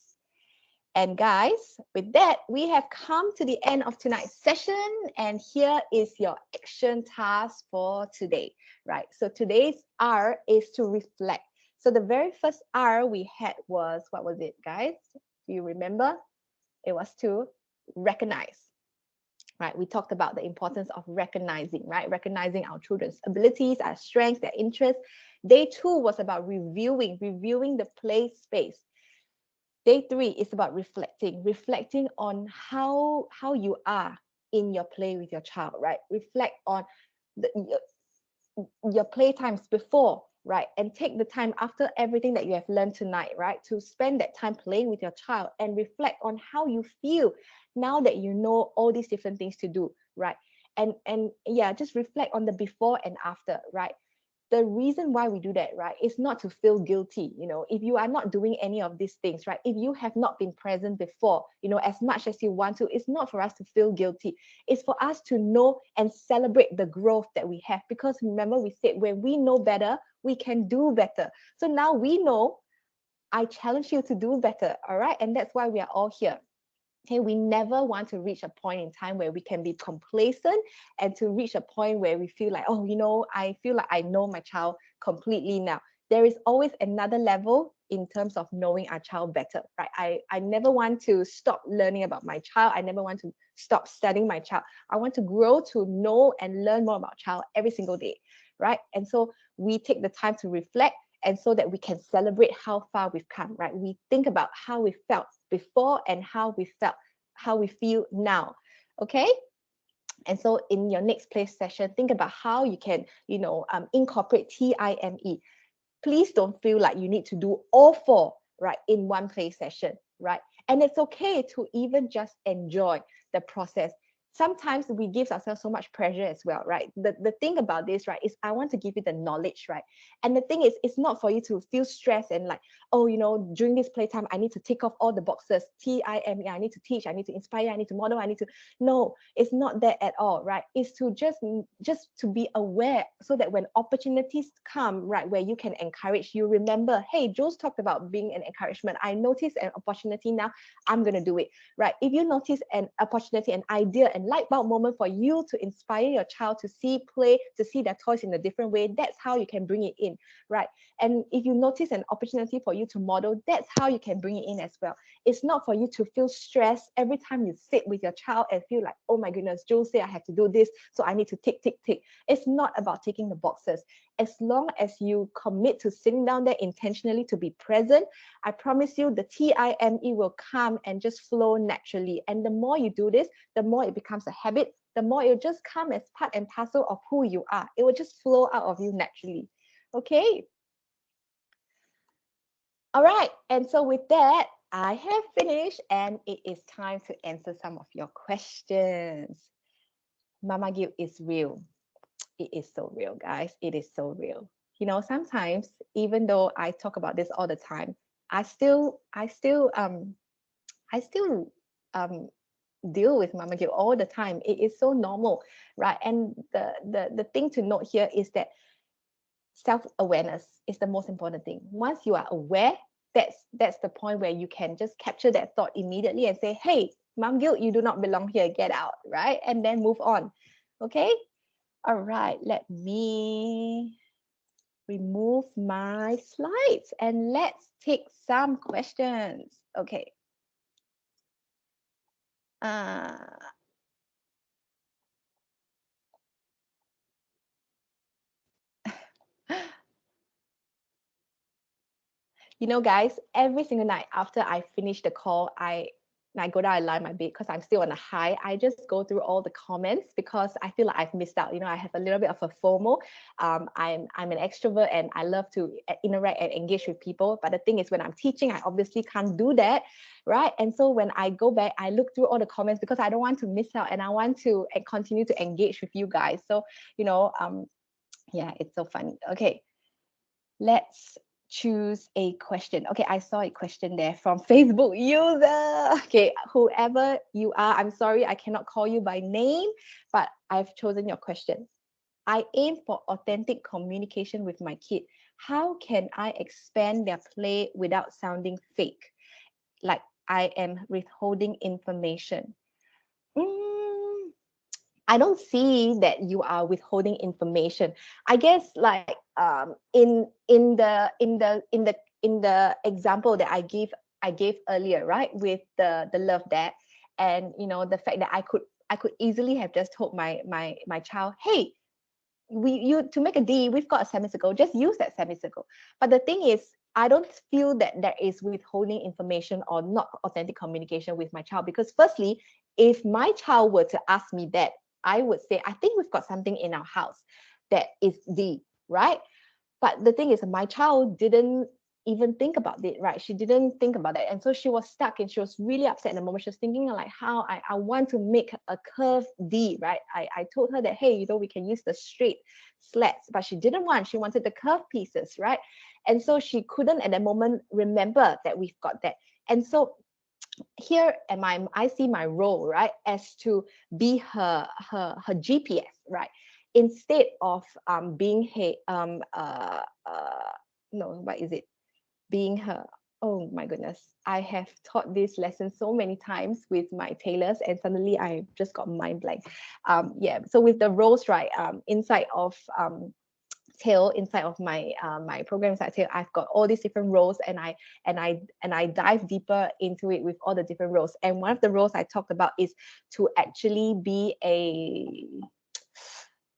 And guys, with that, we have come to the end of tonight's session. And here is your action task for today, right? So today's R is to reflect. So the very first R we had was, what was it, guys? Do you remember? It was to recognize, right? We talked about the importance of recognizing, right? Recognizing our children's abilities, our strengths, their interests. Day 2 was about reviewing the play space. Day 3 is about reflecting on how you are in your play with your child, right? Reflect on your play times before, right? And take the time after everything that you have learned tonight, right? To spend that time playing with your child and reflect on how you feel now that you know all these different things to do, right? And yeah, just reflect on the before and after, right? The reason why we do that, right, is not to feel guilty. If you are not doing any of these things, right, if you have not been present before, as much as you want to, it's not for us to feel guilty. It's for us to know and celebrate the growth that we have. Because remember, we said when we know better, we can do better. So now we know, I challenge you to do better. All right. And that's why we are all here. Okay, we never want to reach a point in time where we can be complacent and to reach a point where we feel like, oh, I feel like I know my child completely now. There is always another level in terms of knowing our child better, right? I never want to stop learning about my child. I never want to stop studying my child. I want to grow to know and learn more about child every single day, right? And so we take the time to reflect, and so that we can celebrate how far we've come, right? We think about how we felt before and how we felt how we feel now. Okay. And so in your next play session, think about how you can, incorporate TIME. Please don't feel like you need to do all four, right, in one play session, right? And it's okay to even just enjoy the process. Sometimes we give ourselves so much pressure as well, right? The thing about this, right, is I want to give you the knowledge, right? And the thing is, it's not for you to feel stressed and like, oh, during this playtime, I need to tick off all the boxes. TIME, I need to teach, I need to inspire, I need to model, I need to. No, it's not that at all, right? It's to just to be aware so that when opportunities come, right, where you can encourage, you remember, hey, Jules talked about being an encouragement. I noticed an opportunity now, I'm going to do it, right? If you notice an opportunity, an idea, and light bulb moment for you to inspire your child to see play, to see their toys in a different way, that's how you can bring it in, right? And if you notice an opportunity for you to model, that's how you can bring it in as well. It's not for you to feel stressed every time you sit with your child and feel like, oh my goodness, Joe said I have to do this, so I need to tick, tick, tick. It's not about ticking the boxes. As long as you commit to sitting down there intentionally to be present, I promise you the TIME will come and just flow naturally. And the more you do this, the more it becomes a habit, the more it will just come as part and parcel of who you are. It will just flow out of you naturally. Okay. All right. And so with that, I have finished and it is time to answer some of your questions. Mama guilt is real. It is so real, guys. It is so real. Sometimes even though I talk about this all the time, I still deal with mama guilt all the time. It is so normal, right? And the thing to note here is that self-awareness is the most important thing. Once you are aware, that's the point where you can just capture that thought immediately and say, hey, mom guilt, you do not belong here, get out, right? And then move on. Okay. All right, let me remove my slides and let's take some questions. Okay. Guys, every single night after I finish the call, I go down, I lie in my bed because I'm still on a high. I just go through all the comments because I feel like I've missed out. I have a little bit of a FOMO. I'm an extrovert and I love to interact and engage with people. But the thing is, when I'm teaching, I obviously can't do that, right? And so when I go back, I look through all the comments because I don't want to miss out and I want to continue to engage with you guys. So, yeah, it's so funny. Okay, let's choose a question. Okay, I saw a question there from Facebook user. Okay, whoever you are, I'm sorry I cannot call you by name, but I've chosen your question. I aim for authentic communication with my kid. How can I expand their play without sounding fake? Like I am withholding information. I don't see that you are withholding information. I guess like in the example that I gave earlier, right, with the love dad, and the fact that I could easily have just told my child, hey, you to make a D, we've got a semicircle, just use that semicircle. But the thing is, I don't feel that there is withholding information or not authentic communication with my child, because firstly, if my child were to ask me that, I would say, I think we've got something in our house that is D, right? But the thing is, my child didn't even think about it, right? She didn't think about it. And so she was stuck and she was really upset in the moment. She was thinking like how I want to make a curved D, right? I told her that, hey, we can use the straight slats, but she didn't want, she wanted the curved pieces, right? And so she couldn't at that moment remember that we've got that. And so here I see my role, right, as to be her GPS, right? Instead of being no, what is it? Being her. Oh my goodness. I have taught this lesson so many times with my tailors and suddenly I just got mind blank. Yeah, so with the roles, right, inside of tail, inside of my my program inside tail, I've got all these different roles and I dive deeper into it with all the different roles. And one of the roles I talked about is to actually be a,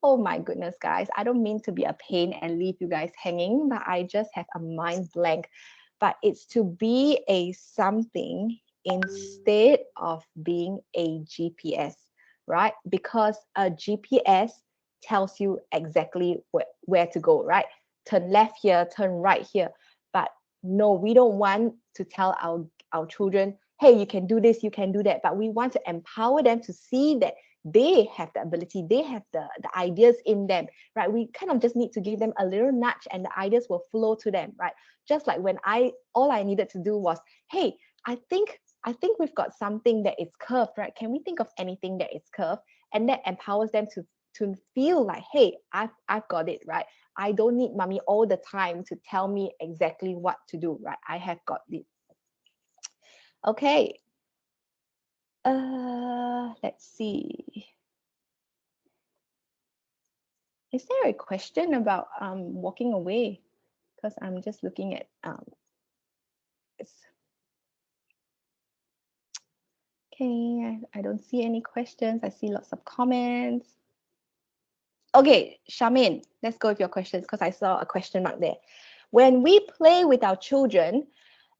oh my goodness, guys, I don't mean to be a pain and leave you guys hanging, but I just have a mind blank. But it's to be a something instead of being a GPS, right? Because a GPS tells you exactly where to go, right? Turn left here, turn right here. But no, we don't want to tell our children, hey, you can do this, you can do that. But we want to empower them to see that they have the ability, they have the ideas in them, right? We kind of just need to give them a little nudge and the ideas will flow to them, right? Just like when all I needed to do was, hey, I think we've got something that is curved, right? Can we think of anything that is curved? And that empowers them to feel like, hey, I've got it, right? I don't need mommy all the time to tell me exactly what to do, right? I have got it. Okay. Let's see. Is there a question about walking away? Because I'm just looking at this. Okay, I don't see any questions. I see lots of comments. Okay, Charmaine, let's go with your questions because I saw a question mark there. When we play with our children,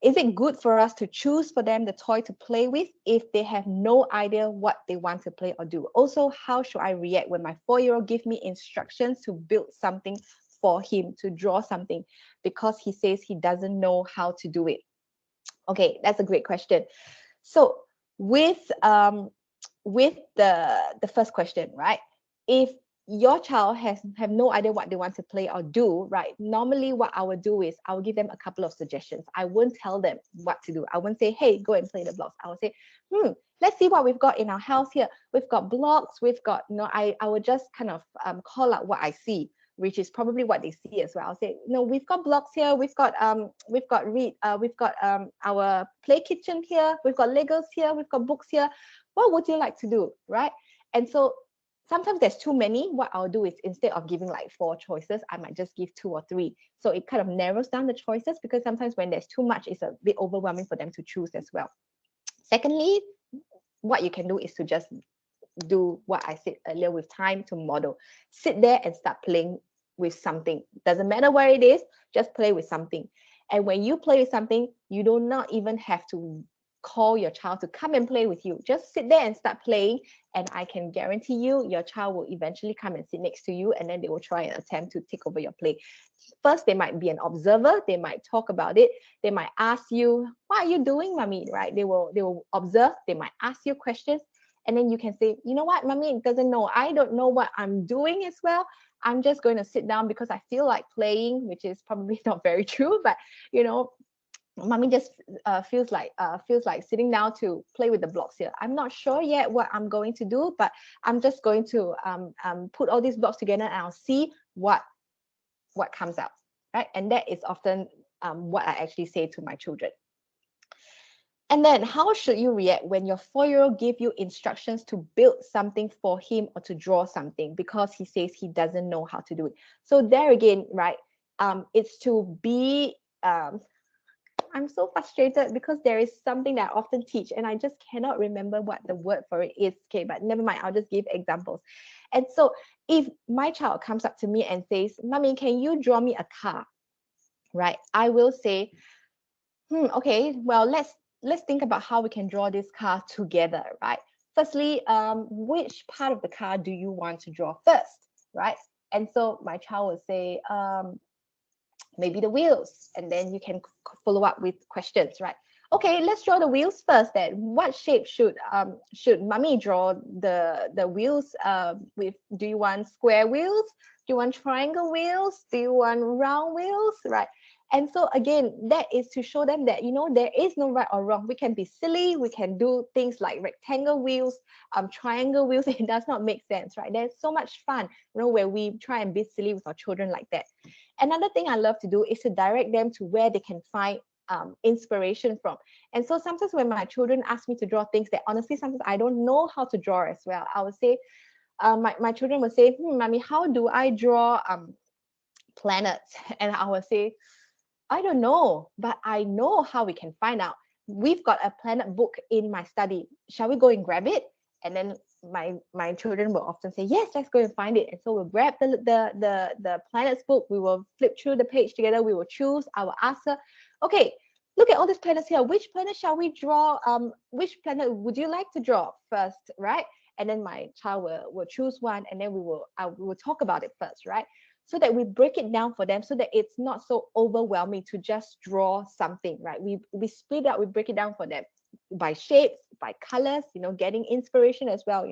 is it good for us to choose for them the toy to play with if they have no idea what they want to play or do? Also, how should I react when my 4-year-old gives me instructions to build something for him, to draw something, because he says he doesn't know how to do it? Okay, that's a great question. So with the first question, right? If your child have no idea what they want to play or do, right? Normally what I would do is I will give them a couple of suggestions. I won't tell them what to do. I won't say, hey, go and play the blocks. I will say, let's see what we've got in our house here. We've got blocks, we've got, I would just kind of call out what I see, which is probably what they see as well. I'll say, no, we've got blocks here, we've got our play kitchen here, we've got Legos here, we've got books here. What would you like to do, right? And so sometimes there's too many. What I'll do is instead of giving like 4 choices, I might just give 2 or 3. So it kind of narrows down the choices, because sometimes when there's too much, it's a bit overwhelming for them to choose as well. Secondly, what you can do is to just do what I said earlier with time to model. Sit there and start playing with something. Doesn't matter where it is, just play with something. And when you play with something, you do not even have to call your child to come and play with you. Just sit there and start playing, and I can guarantee you your child will eventually come and sit next to you, and then they will try and attempt to take over your play. First, they might be an observer, they might talk about it, they might ask you, what are you doing, mommy, right? They will observe, they might ask you questions, and then you can say, you know what, mommy doesn't know, I don't know what I'm doing as well, I'm just going to sit down because I feel like playing, which is probably not very true, but mommy just feels like sitting down to play with the blocks here. I'm not sure yet what I'm going to do, but I'm just going to put all these blocks together and I'll see what comes out, right? And that is often what I actually say to my children. And then how should you react when your 4-year-old give you instructions to build something for him or to draw something because he says he doesn't know how to do it? So there again, right, it's to be I'm so frustrated because there is something that I often teach and I just cannot remember what the word for it is. Okay, but never mind, I'll just give examples. And so if my child comes up to me and says, mommy, can you draw me a car? Right, I will say, okay, well, let's think about how we can draw this car together, right? Firstly, which part of the car do you want to draw first, right? And so my child will say, maybe the wheels, and then you can follow up with questions, right? Okay, let's draw the wheels first then. What shape should mommy draw the wheels with? Do you want square wheels? Do you want triangle wheels? Do you want round wheels, right? And so again, that is to show them that, there is no right or wrong. We can be silly, we can do things like rectangle wheels, triangle wheels. It does not make sense, right? There's so much fun, where we try and be silly with our children like that. Another thing I love to do is to direct them to where they can find inspiration from. And so sometimes when my children ask me to draw things that honestly sometimes I don't know how to draw as well, I would say, my children will say, mommy, how do I draw planets? And I will say, I don't know, but I know how we can find out. We've got a planet book in my study. Shall we go and grab it? And then my children will often say, yes, let's go and find it. And so we'll grab the planets book. We will flip through the page together. We will choose. I will ask her, okay, look at all these planets here. Which planet shall we draw? Which planet would you like to draw first, right? And then my child will choose one, and then we will talk about it first, right? So that we break it down for them, so that it's not so overwhelming to just draw something, right? We split out, we break it down for them by shapes, by colors, getting inspiration as well,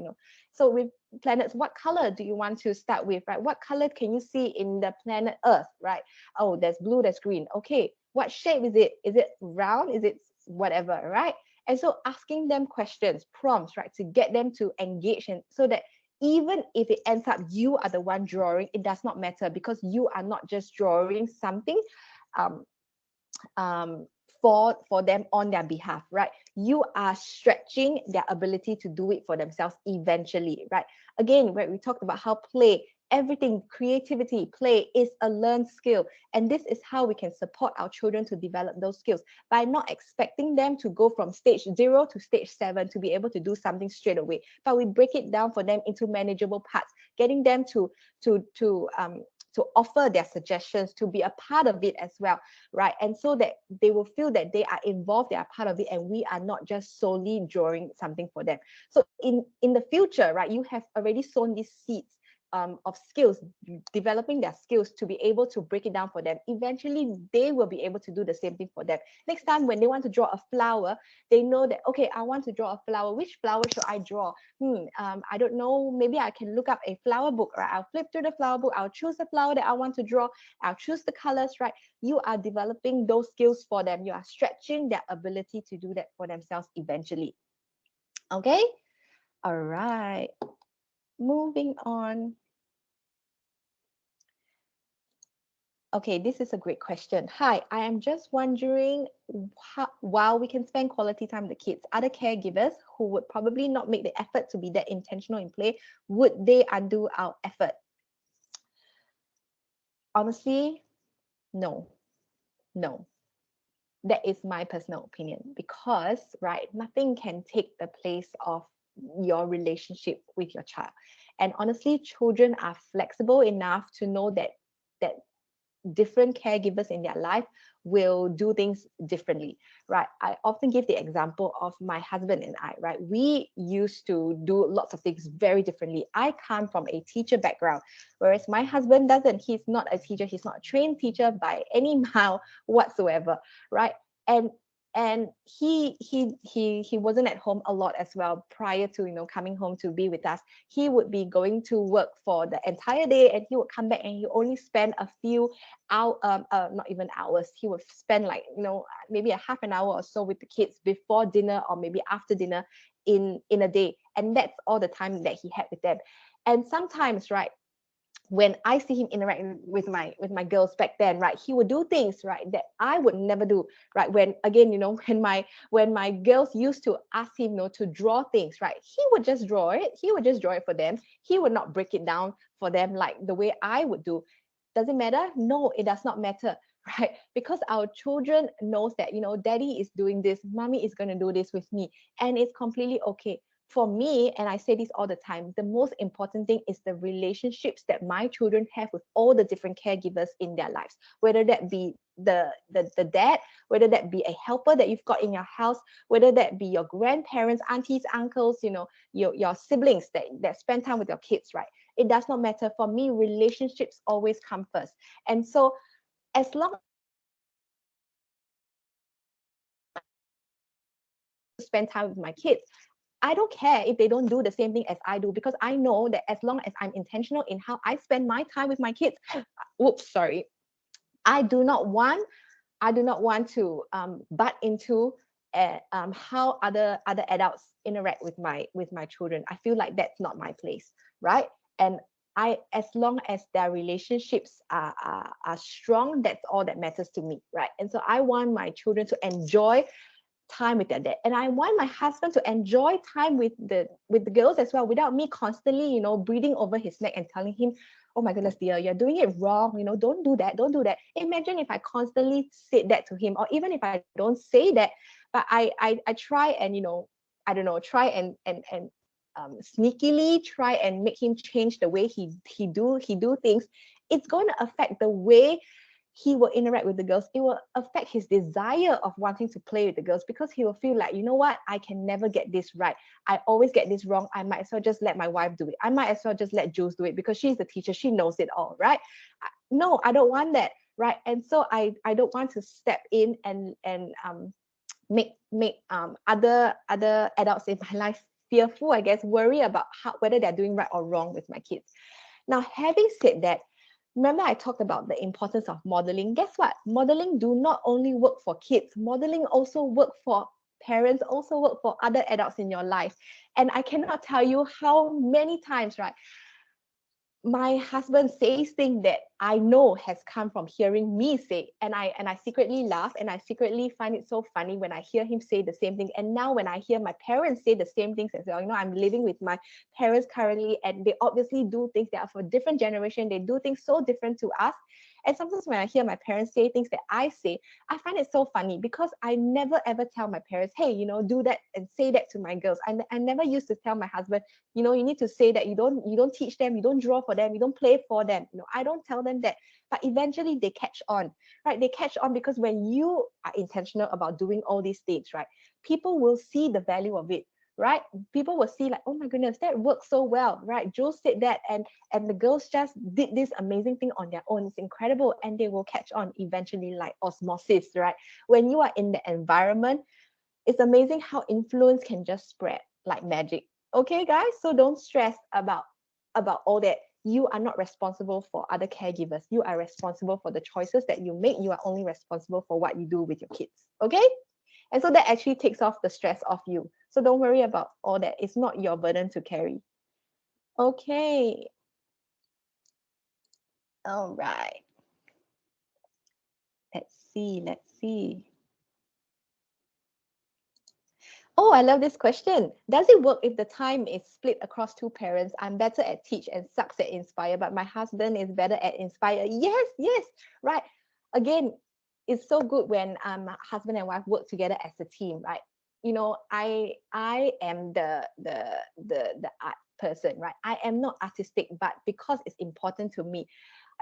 So with planets, what color do you want to start with, right? What color can you see in the planet Earth, right? Oh, there's blue, there's green. Okay, what shape is it? Is it round? Is it whatever, right? And so asking them questions, prompts, right, to get them to engage, and so that even if it ends up you are the one drawing, it does not matter, because you are not just drawing something um, um, for them on their behalf, right? You are stretching their ability to do it for themselves eventually, right? Again, where we talked about how play, everything, creativity, play is a learned skill. And this is how we can support our children to develop those skills, by not expecting them to go from stage 0 to stage 7 to be able to do something straight away. But we break it down for them into manageable parts, getting them to offer their suggestions, to be a part of it as well, right? And so that they will feel that they are involved, they are part of it, and we are not just solely drawing something for them. So in the future, right, you have already sown these seeds of skills, developing their skills to be able to break it down for them. Eventually, they will be able to do the same thing for them. Next time, when they want to draw a flower, they know that, okay, I want to draw a flower. Which flower should I draw? I don't know. Maybe I can look up a flower book, right? I'll flip through the flower book. I'll choose the flower that I want to draw. I'll choose the colors, right? You are developing those skills for them. You are stretching their ability to do that for themselves eventually. Okay? All right. Moving on. Okay, this is a great question. Hi, I am just wondering, while we can spend quality time with the kids, other caregivers who would probably not make the effort to be that intentional in play, would they undo our effort? Honestly, no. No. That is my personal opinion, because, right, nothing can take the place of your relationship with your child. And honestly, children are flexible enough to know that different caregivers in their life will do things differently, right? I often give the example of my husband and I, right? We used to do lots of things very differently. I come from a teacher background, whereas my husband doesn't. He's not a teacher. He's not a trained teacher by any mile whatsoever, right? And and he wasn't at home a lot as well prior to coming home to be with us. He would be going to work for the entire day, and he would come back and he only spend a few not even hours. He would spend, like, maybe a half an hour or so with the kids before dinner, or maybe after dinner, in a day, and that's all the time that he had with them. And sometimes, right, when I see him interacting with my girls back then, right, he would do things, right, that I would never do, right? When, again, when my girls used to ask him, to draw things, right, he would just draw it. He would just draw it for them. He would not break it down for them like the way I would do. Does it matter? No, it does not matter. Right? Because our children knows that, daddy is doing this, mommy is going to do this with me, and it's completely okay. For me, and I say this all the time, the most important thing is the relationships that my children have with all the different caregivers in their lives, whether that be the dad, whether that be a helper that you've got in your house, whether that be your grandparents, aunties, uncles, your siblings that spend time with your kids, right? It does not matter. For me, relationships always come first. And so, as long as I spend time with my kids, I don't care if they don't do the same thing as I do, because I know that as long as I'm intentional in how I spend my time with my kids, whoops, sorry, I do not want to butt into how other adults interact with my children. I feel like that's not my place, right? And as long as their relationships are strong, that's all that matters to me, right? And so I want my children to enjoy time with their dad, and I want my husband to enjoy time with the girls as well, without me constantly breathing over his neck and telling him, oh my goodness, dear, you're doing it wrong, don't do that, don't do that. Imagine if I constantly said that to him, or even if I don't say that, but I try and I don't know, try and sneakily try and make him change the way he do things. It's going to affect the way he will interact with the girls, it will affect his desire of wanting to play with the girls, because he will feel like, you know what, I can never get this right. I always get this wrong. I might as well just let my wife do it. I might as well just let Jules do it because she's the teacher. She knows it all, right? No, I don't want that, right? And so I don't want to step in and make other adults in my life fearful, I guess, worry about whether they're doing right or wrong with my kids. Now, having said that, remember I talked about the importance of modeling. Guess what? Modeling do not only work for kids. Modeling also work for parents, also work for other adults in your life. And I cannot tell you how many times, right, my husband says things that I know has come from hearing me say, and I secretly laugh, and I secretly find it so funny when I hear him say the same thing. And now when I hear my parents say the same things as well, you know, I'm living with my parents currently, and they obviously do things that are for a different generation. They do things so different to us. And sometimes when I hear my parents say things that I say, I find it so funny, because I never ever tell my parents, hey, you know, do that and say that to my girls. I never used to tell my husband, you know, you need to say that, you don't teach them, you don't draw for them, you don't play for them. You know, I don't tell them that. But eventually they catch on, right? They catch on, because when you are intentional about doing all these things, right, people will see the value of it, right? People will see like, oh my goodness, that works so well, right? Jules said that, and the girls just did this amazing thing on their own. It's incredible. And they will catch on eventually, like osmosis, right? When you are in the environment, it's amazing how influence can just spread like magic. Okay, guys, so don't stress about all that. You are not responsible for other caregivers. You are responsible for the choices that you make. You are only responsible for what you do with your kids. Okay? And so that actually takes off the stress off you. So don't worry about all that. It's not your burden to carry. Okay. All right. Let's see. Let's see. Oh, I love this question. Does it work if the time is split across two parents? I'm better at teach and sucks at inspire, but my husband is better at inspire. Yes, yes, right. Again, it's so good when husband and wife work together as a team, right? You know, I am the art person, right? I am not artistic, but because it's important to me,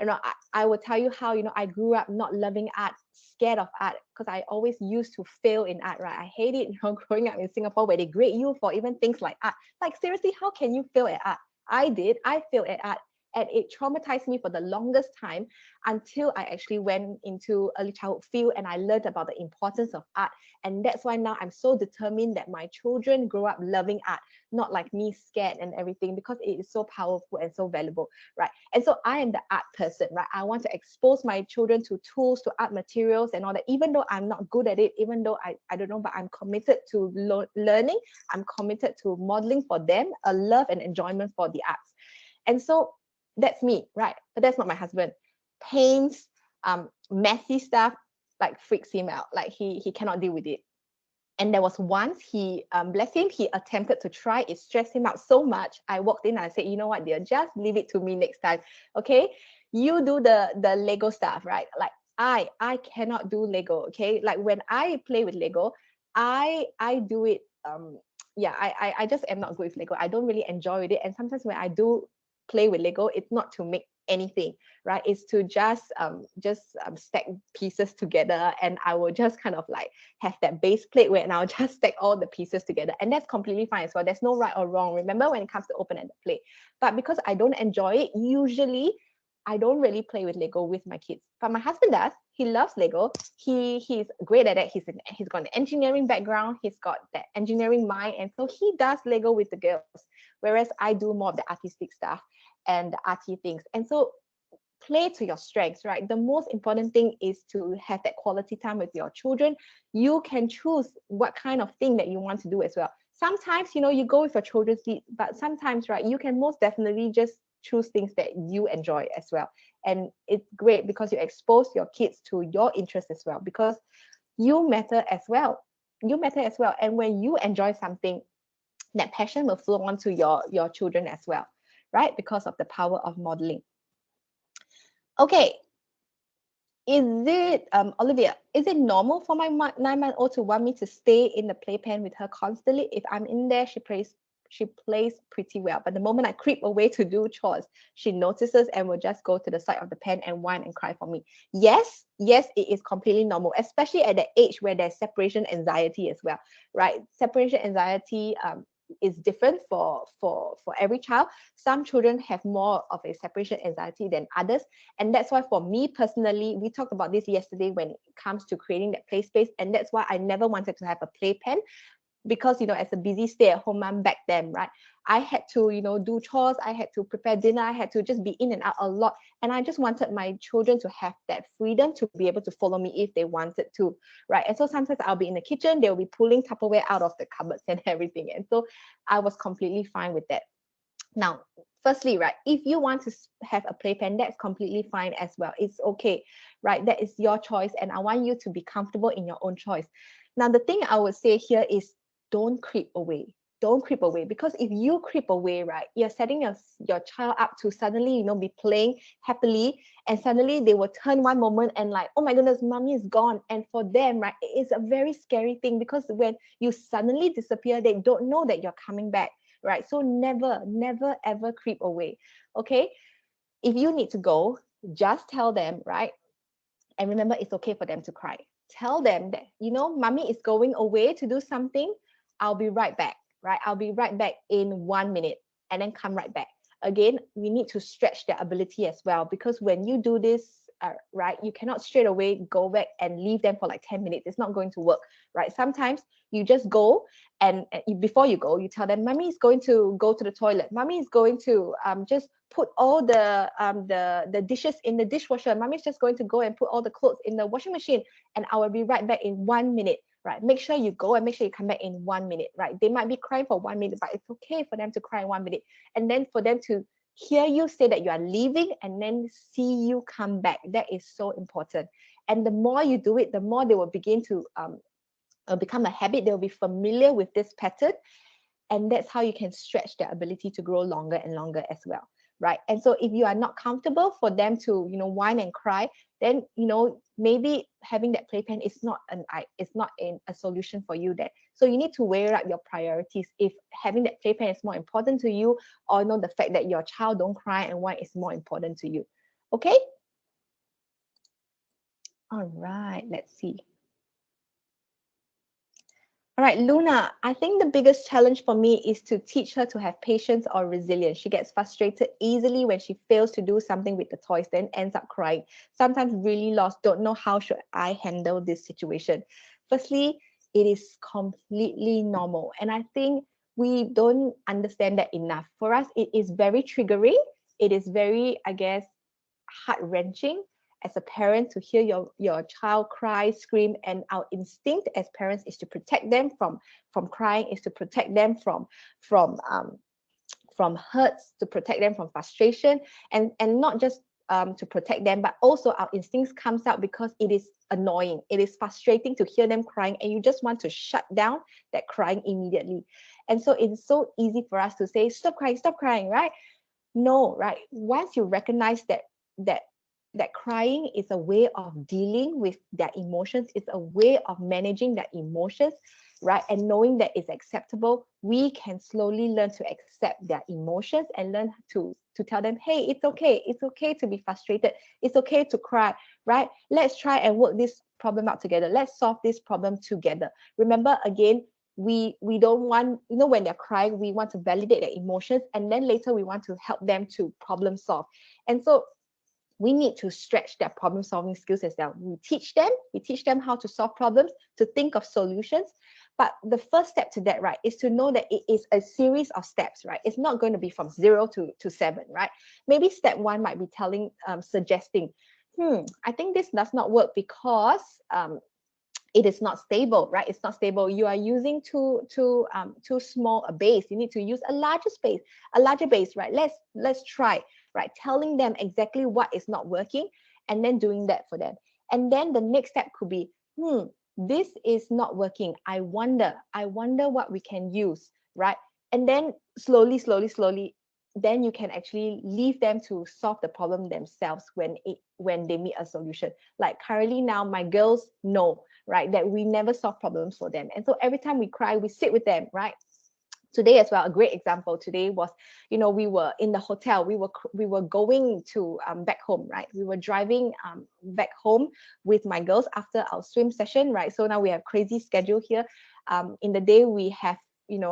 you know, I will tell you how, you know, I grew up not loving art, scared of art, because I always used to fail in art, right? I hate it, you know, growing up in Singapore where they grade you for even things like art. Like, seriously, how can you fail at art? I failed at art. And it traumatized me for the longest time, until I actually went into early childhood field and I learned about the importance of art. And that's why now I'm so determined that my children grow up loving art, not like me, scared and everything, because it is so powerful and so valuable, right? And so I am the art person, right? I want to expose my children to tools, to art materials and all that, even though I'm not good at it, even though I don't know, but I'm committed to learning. I'm committed to modeling for them a love and enjoyment for the arts. And so that's me, right? But that's not my husband. Paints, messy stuff, like freaks him out. Like he cannot deal with it. And there was once he, bless him, he attempted to try. It stressed him out so much. I walked in and I said, you know what, dear, just leave it to me next time. Okay. You do the Lego stuff, right? Like I cannot do Lego. Okay. Like when I play with Lego, I do it. Yeah, I just am not good with Lego. I don't really enjoy it. And sometimes when I do play with Lego, it's not to make anything, right? It's to just stack pieces together, and I will just kind of like have that base plate where, and I'll just stack all the pieces together, and that's completely fine as well. There's no right or wrong, remember, when it comes to open-ended play. But because I don't enjoy it, usually I don't really play with Lego with my kids. But my husband does. He loves Lego. He's great at it. He's got an engineering background. He's got that engineering mind, and so he does Lego with the girls. Whereas I do more of the artistic stuff and the arty things. And so play to your strengths, right? The most important thing is to have that quality time with your children. You can choose what kind of thing that you want to do as well. Sometimes, you know, you go with your children's lead, but sometimes, right, you can most definitely just choose things that you enjoy as well. And it's great because you expose your kids to your interests as well, because you matter as well. You matter as well. And when you enjoy something, that passion will flow on to your children as well, right? Because of the power of modeling. Okay, is it Olivia, is it normal for my 9-month-old to want me to stay in the playpen with her constantly? If I'm in there, She plays pretty well. But the moment I creep away to do chores, she notices and will just go to the side of the pen and whine and cry for me. Yes, yes, it is completely normal, especially at the age where there's separation anxiety as well, right? Separation anxiety is different for every child. Some children have more of a separation anxiety than others, and that's why for me personally, we talked about this yesterday when it comes to creating that play space, and that's why I never wanted to have a playpen, because as a busy stay-at-home mom back then, right, I had to do chores, I had to prepare dinner, I had to just be in and out a lot, and I just wanted my children to have that freedom to be able to follow me if they wanted to, right? And so sometimes I'll be in the kitchen, they'll be pulling Tupperware out of the cupboards and everything, and so I was completely fine with that. Now, firstly, right, if you want to have a playpen, that's completely fine as well. It's okay, right? That is your choice, and I want you to be comfortable in your own choice. Now, the thing I would say here is don't creep away. Don't creep away, because if you creep away, right, you're setting your child up to suddenly, be playing happily, and suddenly they will turn one moment and like, oh my goodness, mommy is gone. And for them, right, it is a very scary thing, because when you suddenly disappear, they don't know that you're coming back, right? So never, never, ever creep away. Okay. If you need to go, just tell them, right? And remember, it's okay for them to cry. Tell them that, mommy is going away to do something. I'll be right back, right? I'll be right back in 1 minute, and then come right back. Again, we need to stretch their ability as well, because when you do this, right, you cannot straight away go back and leave them for like 10 minutes. It's not going to work, right? Sometimes you just go, and before you go, you tell them, mommy is going to go to the toilet. Mommy is going to just put all the dishes in the dishwasher. Mommy's just going to go and put all the clothes in the washing machine, and I will be right back in 1 minute, right? Make sure you go and make sure you come back in 1 minute, right? They might be crying for 1 minute, but it's okay for them to cry in 1 minute. And then for them to hear you say that you are leaving and then see you come back. That is so important. And the more you do it, the more they will begin to become a habit. They'll be familiar with this pattern. And that's how you can stretch their ability to grow longer and longer as well, right? And so if you are not comfortable for them to whine and cry, then maybe having that playpen is not a solution for you there. So you need to weigh up your priorities, if having that playpen is more important to you, or the fact that your child don't cry and whine is more important to you. Okay. All right, let's see. All right, Luna, I think the biggest challenge for me is to teach her to have patience or resilience. She gets frustrated easily when she fails to do something with the toys, then ends up crying. Sometimes really lost, don't know how should I handle this situation. Firstly, it is completely normal. And I think we don't understand that enough. For us, it is very triggering. It is very, I guess, heart-wrenching as a parent to hear your child cry, scream, and our instinct as parents is to protect them from crying, is to protect them from hurts, to protect them from frustration, and not just to protect them, but also our instincts comes out because it is annoying, it is frustrating to hear them crying, and you just want to shut down that crying immediately. And so it's so easy for us to say, stop crying, right? No, right? Once you recognize that crying is a way of dealing with their emotions, it's a way of managing their emotions, right? And knowing that it's acceptable, we can slowly learn to accept their emotions and learn to tell them, hey, it's okay to be frustrated, it's okay to cry, right? Let's try and work this problem out together, let's solve this problem together. Remember, again, we don't want, when they're crying, we want to validate their emotions, and then later we want to help them to problem solve. And so we need to stretch their problem solving skills as well. We teach them how to solve problems, to think of solutions. But the first step to that, right, is to know that it is a series of steps, right? It's not going to be from 0 to 7, right? Maybe step 1 might be suggesting, I think this does not work because it is not stable, right? It's not stable. You are using too small a base. You need to use a larger base, right? Let's try, right? Telling them exactly what is not working, and then doing that for them. And then the next step could be, this is not working. I wonder what we can use, right? And then slowly, then you can actually leave them to solve the problem themselves when they meet a solution. Like currently now, my girls know, right, that we never solve problems for them. And so every time we cry, we sit with them, right? Today as well, a great example today was, we were in the hotel, we were going to back home, right? We were driving back home with my girls after our swim session, right? So now we have crazy schedule here. In the day we have,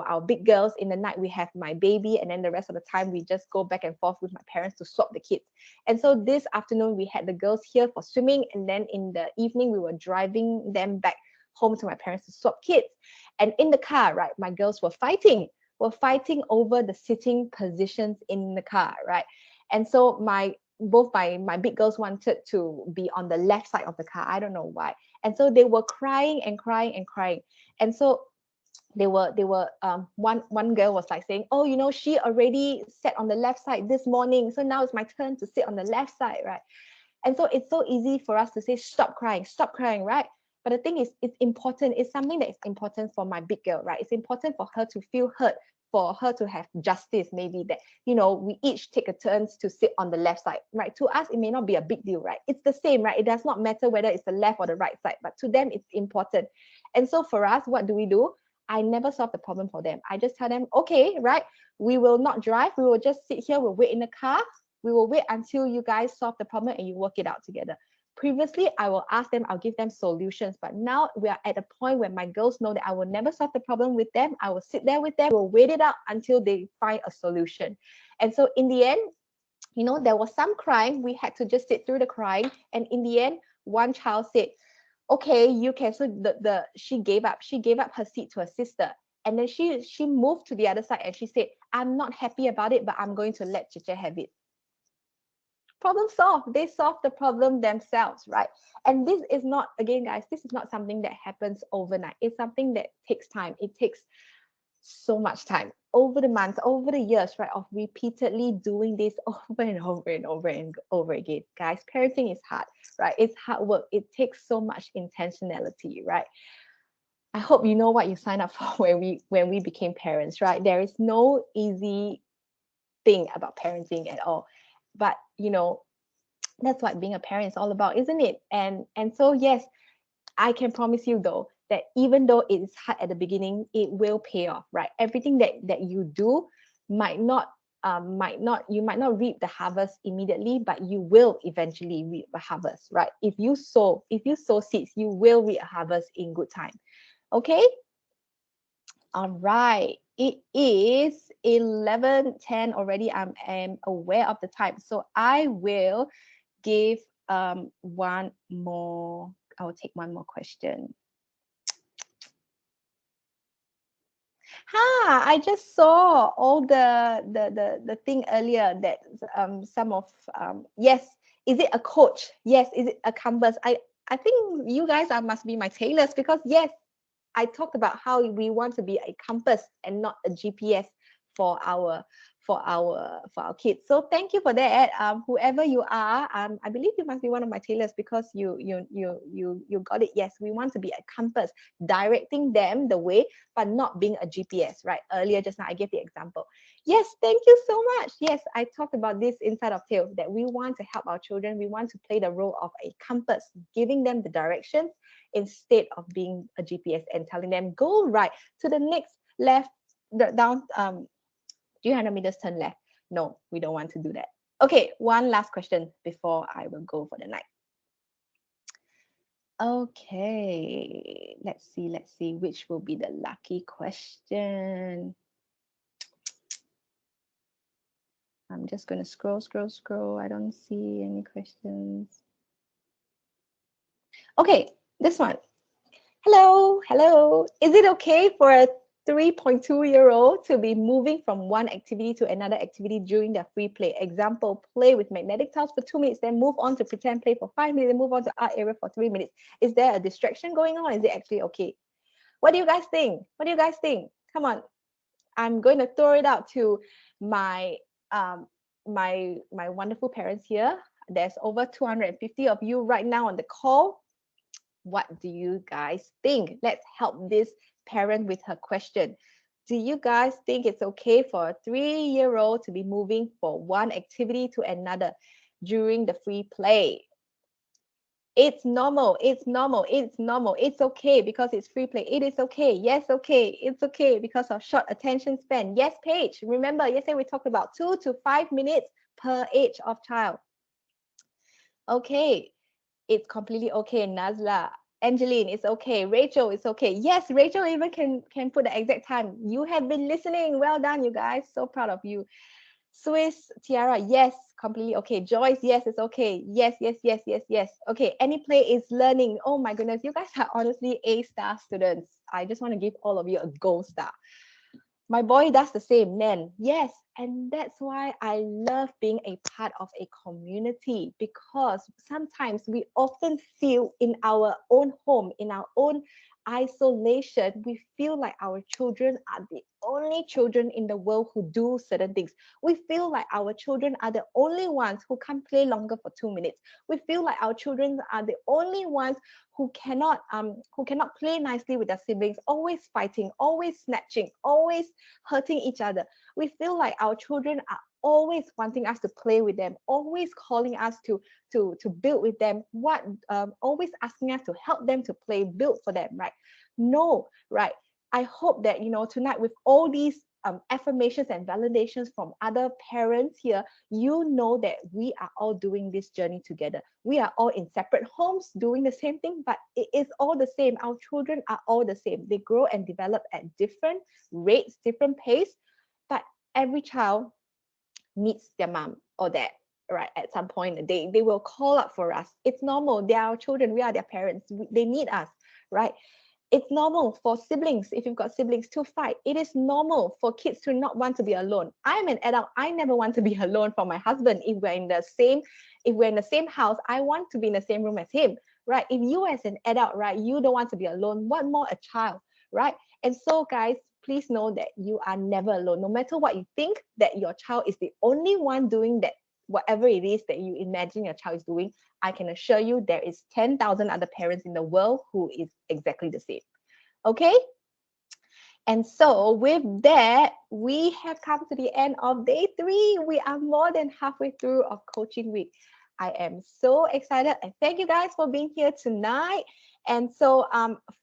our big girls. In the night we have my baby, and then the rest of the time we just go back and forth with my parents to swap the kids. And so this afternoon we had the girls here for swimming, and then in the evening we were driving them back home to my parents to swap kids. And in the car, right, my girls were fighting over the sitting positions in the car, right? And so both my big girls wanted to be on the left side of the car. I don't know why. And so they were crying and crying and crying. And so one girl was like saying, oh, she already sat on the left side this morning, so now it's my turn to sit on the left side, right? And so it's so easy for us to say, stop crying, right? But the thing is, it's important. It's something that is important for my big girl, right? It's important for her to feel heard, for her to have justice, maybe that, we each take a turns to sit on the left side, right? To us, it may not be a big deal, right? It's the same, right? It does not matter whether it's the left or the right side, but to them, it's important. And so for us, what do? I never solve the problem for them. I just tell them, okay, right? We will not drive. We will just sit here. We'll wait in the car. We will wait until you guys solve the problem and you work it out together. Previously, I will ask them, I'll give them solutions. But now we are at a point where my girls know that I will never solve the problem with them. I will sit there with them. We'll wait it out until they find a solution. And so in the end, there was some crying. We had to just sit through the crying. And in the end, one child said, okay, you can. So she gave up her seat to her sister. And then she moved to the other side and she said, I'm not happy about it, but I'm going to let Chiche have it. Problem solved. They solved the problem themselves, right? And this is not, again, guys, this is not something that happens overnight. It's something that takes time. It takes so much time over the months, over the years, right, of repeatedly doing this over and over and over and over again. Guys, parenting is hard, right? It's hard work. It takes so much intentionality, right? I hope you know what you sign up for when we became parents, right? There is no easy thing about parenting at all. But that's what being a parent is all about, isn't it? And so yes, I can promise you though that even though it is hard at the beginning, it will pay off, right? Everything that you do might not you might not reap the harvest immediately, but you will eventually reap a harvest, right? If you sow seeds, you will reap a harvest in good time. Okay. All right. It is 11:10 already. I am aware of the time. So I will give one more. I will take one more question. I just saw all the thing earlier that some of yes, is it a coach? Yes, is it a canvas? I think you guys must be my tailors, because yes, I talked about how we want to be a compass and not a GPS for our kids. So thank you for that. Whoever you are, I believe you must be one of my tailors, because you got it. Yes, we want to be a compass, directing them the way, but not being a GPS. Right? Earlier, just now, I gave the example. Yes, thank you so much. Yes, I talked about this inside of Tail, that we want to help our children. We want to play the role of a compass, giving them the directions instead of being a GPS and telling them go right to the next left, down 300 meters, turn left. No, we don't want to do that. Okay, one last question before I will go for the night. Okay, let's see which will be the lucky question. I'm just going to scroll. I don't see any questions. Okay, this one. Hello. Is it okay for a 3.2-year-old to be moving from one activity to another activity during their free play? Example, play with magnetic tiles for 2 minutes, then move on to pretend play for 5 minutes, then move on to art area for 3 minutes. Is there a distraction going on? Is it actually okay? What do you guys think? Come on. I'm going to throw it out to my my wonderful parents here. There's over 250 of you right now on the call. What do you guys think? Let's help this parent with her question. Do you guys think it's okay for a 3-year-old to be moving from one activity to another during the free play? It's normal. It's normal. It's normal. It's okay because it's free play. It is okay. Yes, okay. It's okay because of short attention span. Yes, Paige. Remember, yesterday we talked about 2 to 5 minutes per age of child. Okay. It's completely okay. Nazla. Angeline, it's okay. Rachel, it's okay. Yes, Rachel even can put the exact time. You have been listening. Well done, you guys. So proud of you. Swiss Tiara, yes, completely okay. Joyce, yes, it's okay. Yes, yes, yes, yes, yes. Okay, any play is learning. Oh my goodness, you guys are honestly A-star students. I just want to give all of you a gold star. My boy does the same, Nan. Yes, and that's why I love being a part of a community, because sometimes we often feel in our own home, in our own isolation, we feel like our children are the only children in the world who do certain things. We feel like our children are the only ones who can't play longer for 2 minutes. We feel like our children are the only ones who cannot play nicely with their siblings, always fighting, always snatching, always hurting each other. We feel like our children are always wanting us to play with them, always calling us to build with them, always asking us to help them to play, build for them, right? No, right? I hope that tonight, with all these affirmations and validations from other parents here, you know that we are all doing this journey together. We are all in separate homes doing the same thing, but it is all the same. Our children are all the same. They grow and develop at different rates, different pace, but every child needs their mom or dad, right? At some point they will call up for us. It's normal. They are our children. We are their parents. They need us, right? It's normal for siblings, if you've got siblings, to fight. It is normal for kids to not want to be alone. I'm an adult. I never want to be alone from my husband. If we're in the same house, I want to be in the same room as him, right? If you as an adult, right, you don't want to be alone, what more a child, right? And so, guys, please know that you are never alone. No matter what you think, that your child is the only one doing that, whatever it is that you imagine your child is doing, I can assure you there is 10,000 other parents in the world who is exactly the same. Okay? And so, with that, we have come to the end of day 3. We are more than halfway through of coaching week. I am so excited, and thank you guys for being here tonight. And so,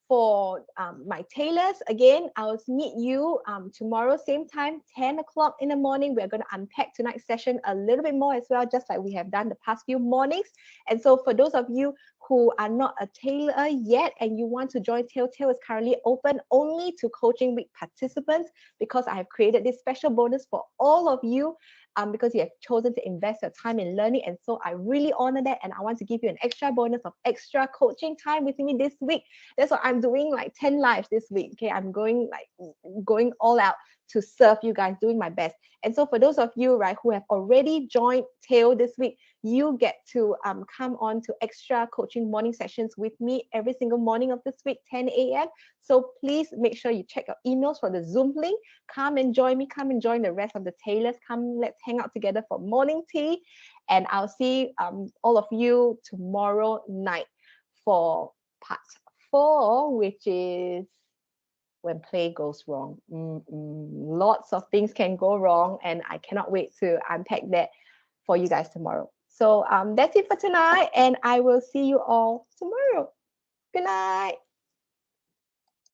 for my tailors, again, I'll meet you tomorrow, same time, 10 o'clock in the morning. We're going to unpack tonight's session a little bit more as well, just like we have done the past few mornings. And so, for those of you who are not a tailor yet and you want to join Tail is currently open only to coaching week participants, because I have created this special bonus for all of you, because you have chosen to invest your time in learning. And so I really honor that, and I want to give you an extra bonus of extra coaching time with me this week. That's why I'm doing like 10 lives this week. Okay, I'm going all out to serve you guys, doing my best. And so for those of you, right, who have already joined Tail this week, you get to come on to extra coaching morning sessions with me every single morning of this week, 10 a.m. So please make sure you check your emails for the Zoom link. Come and join me. Come and join the rest of the tailors. Come, let's hang out together for morning tea. And I'll see all of you tomorrow night for part 4, which is when play goes wrong. Lots of things can go wrong, and I cannot wait to unpack that for you guys tomorrow. So that's it for tonight, and I will see you all tomorrow. Good night.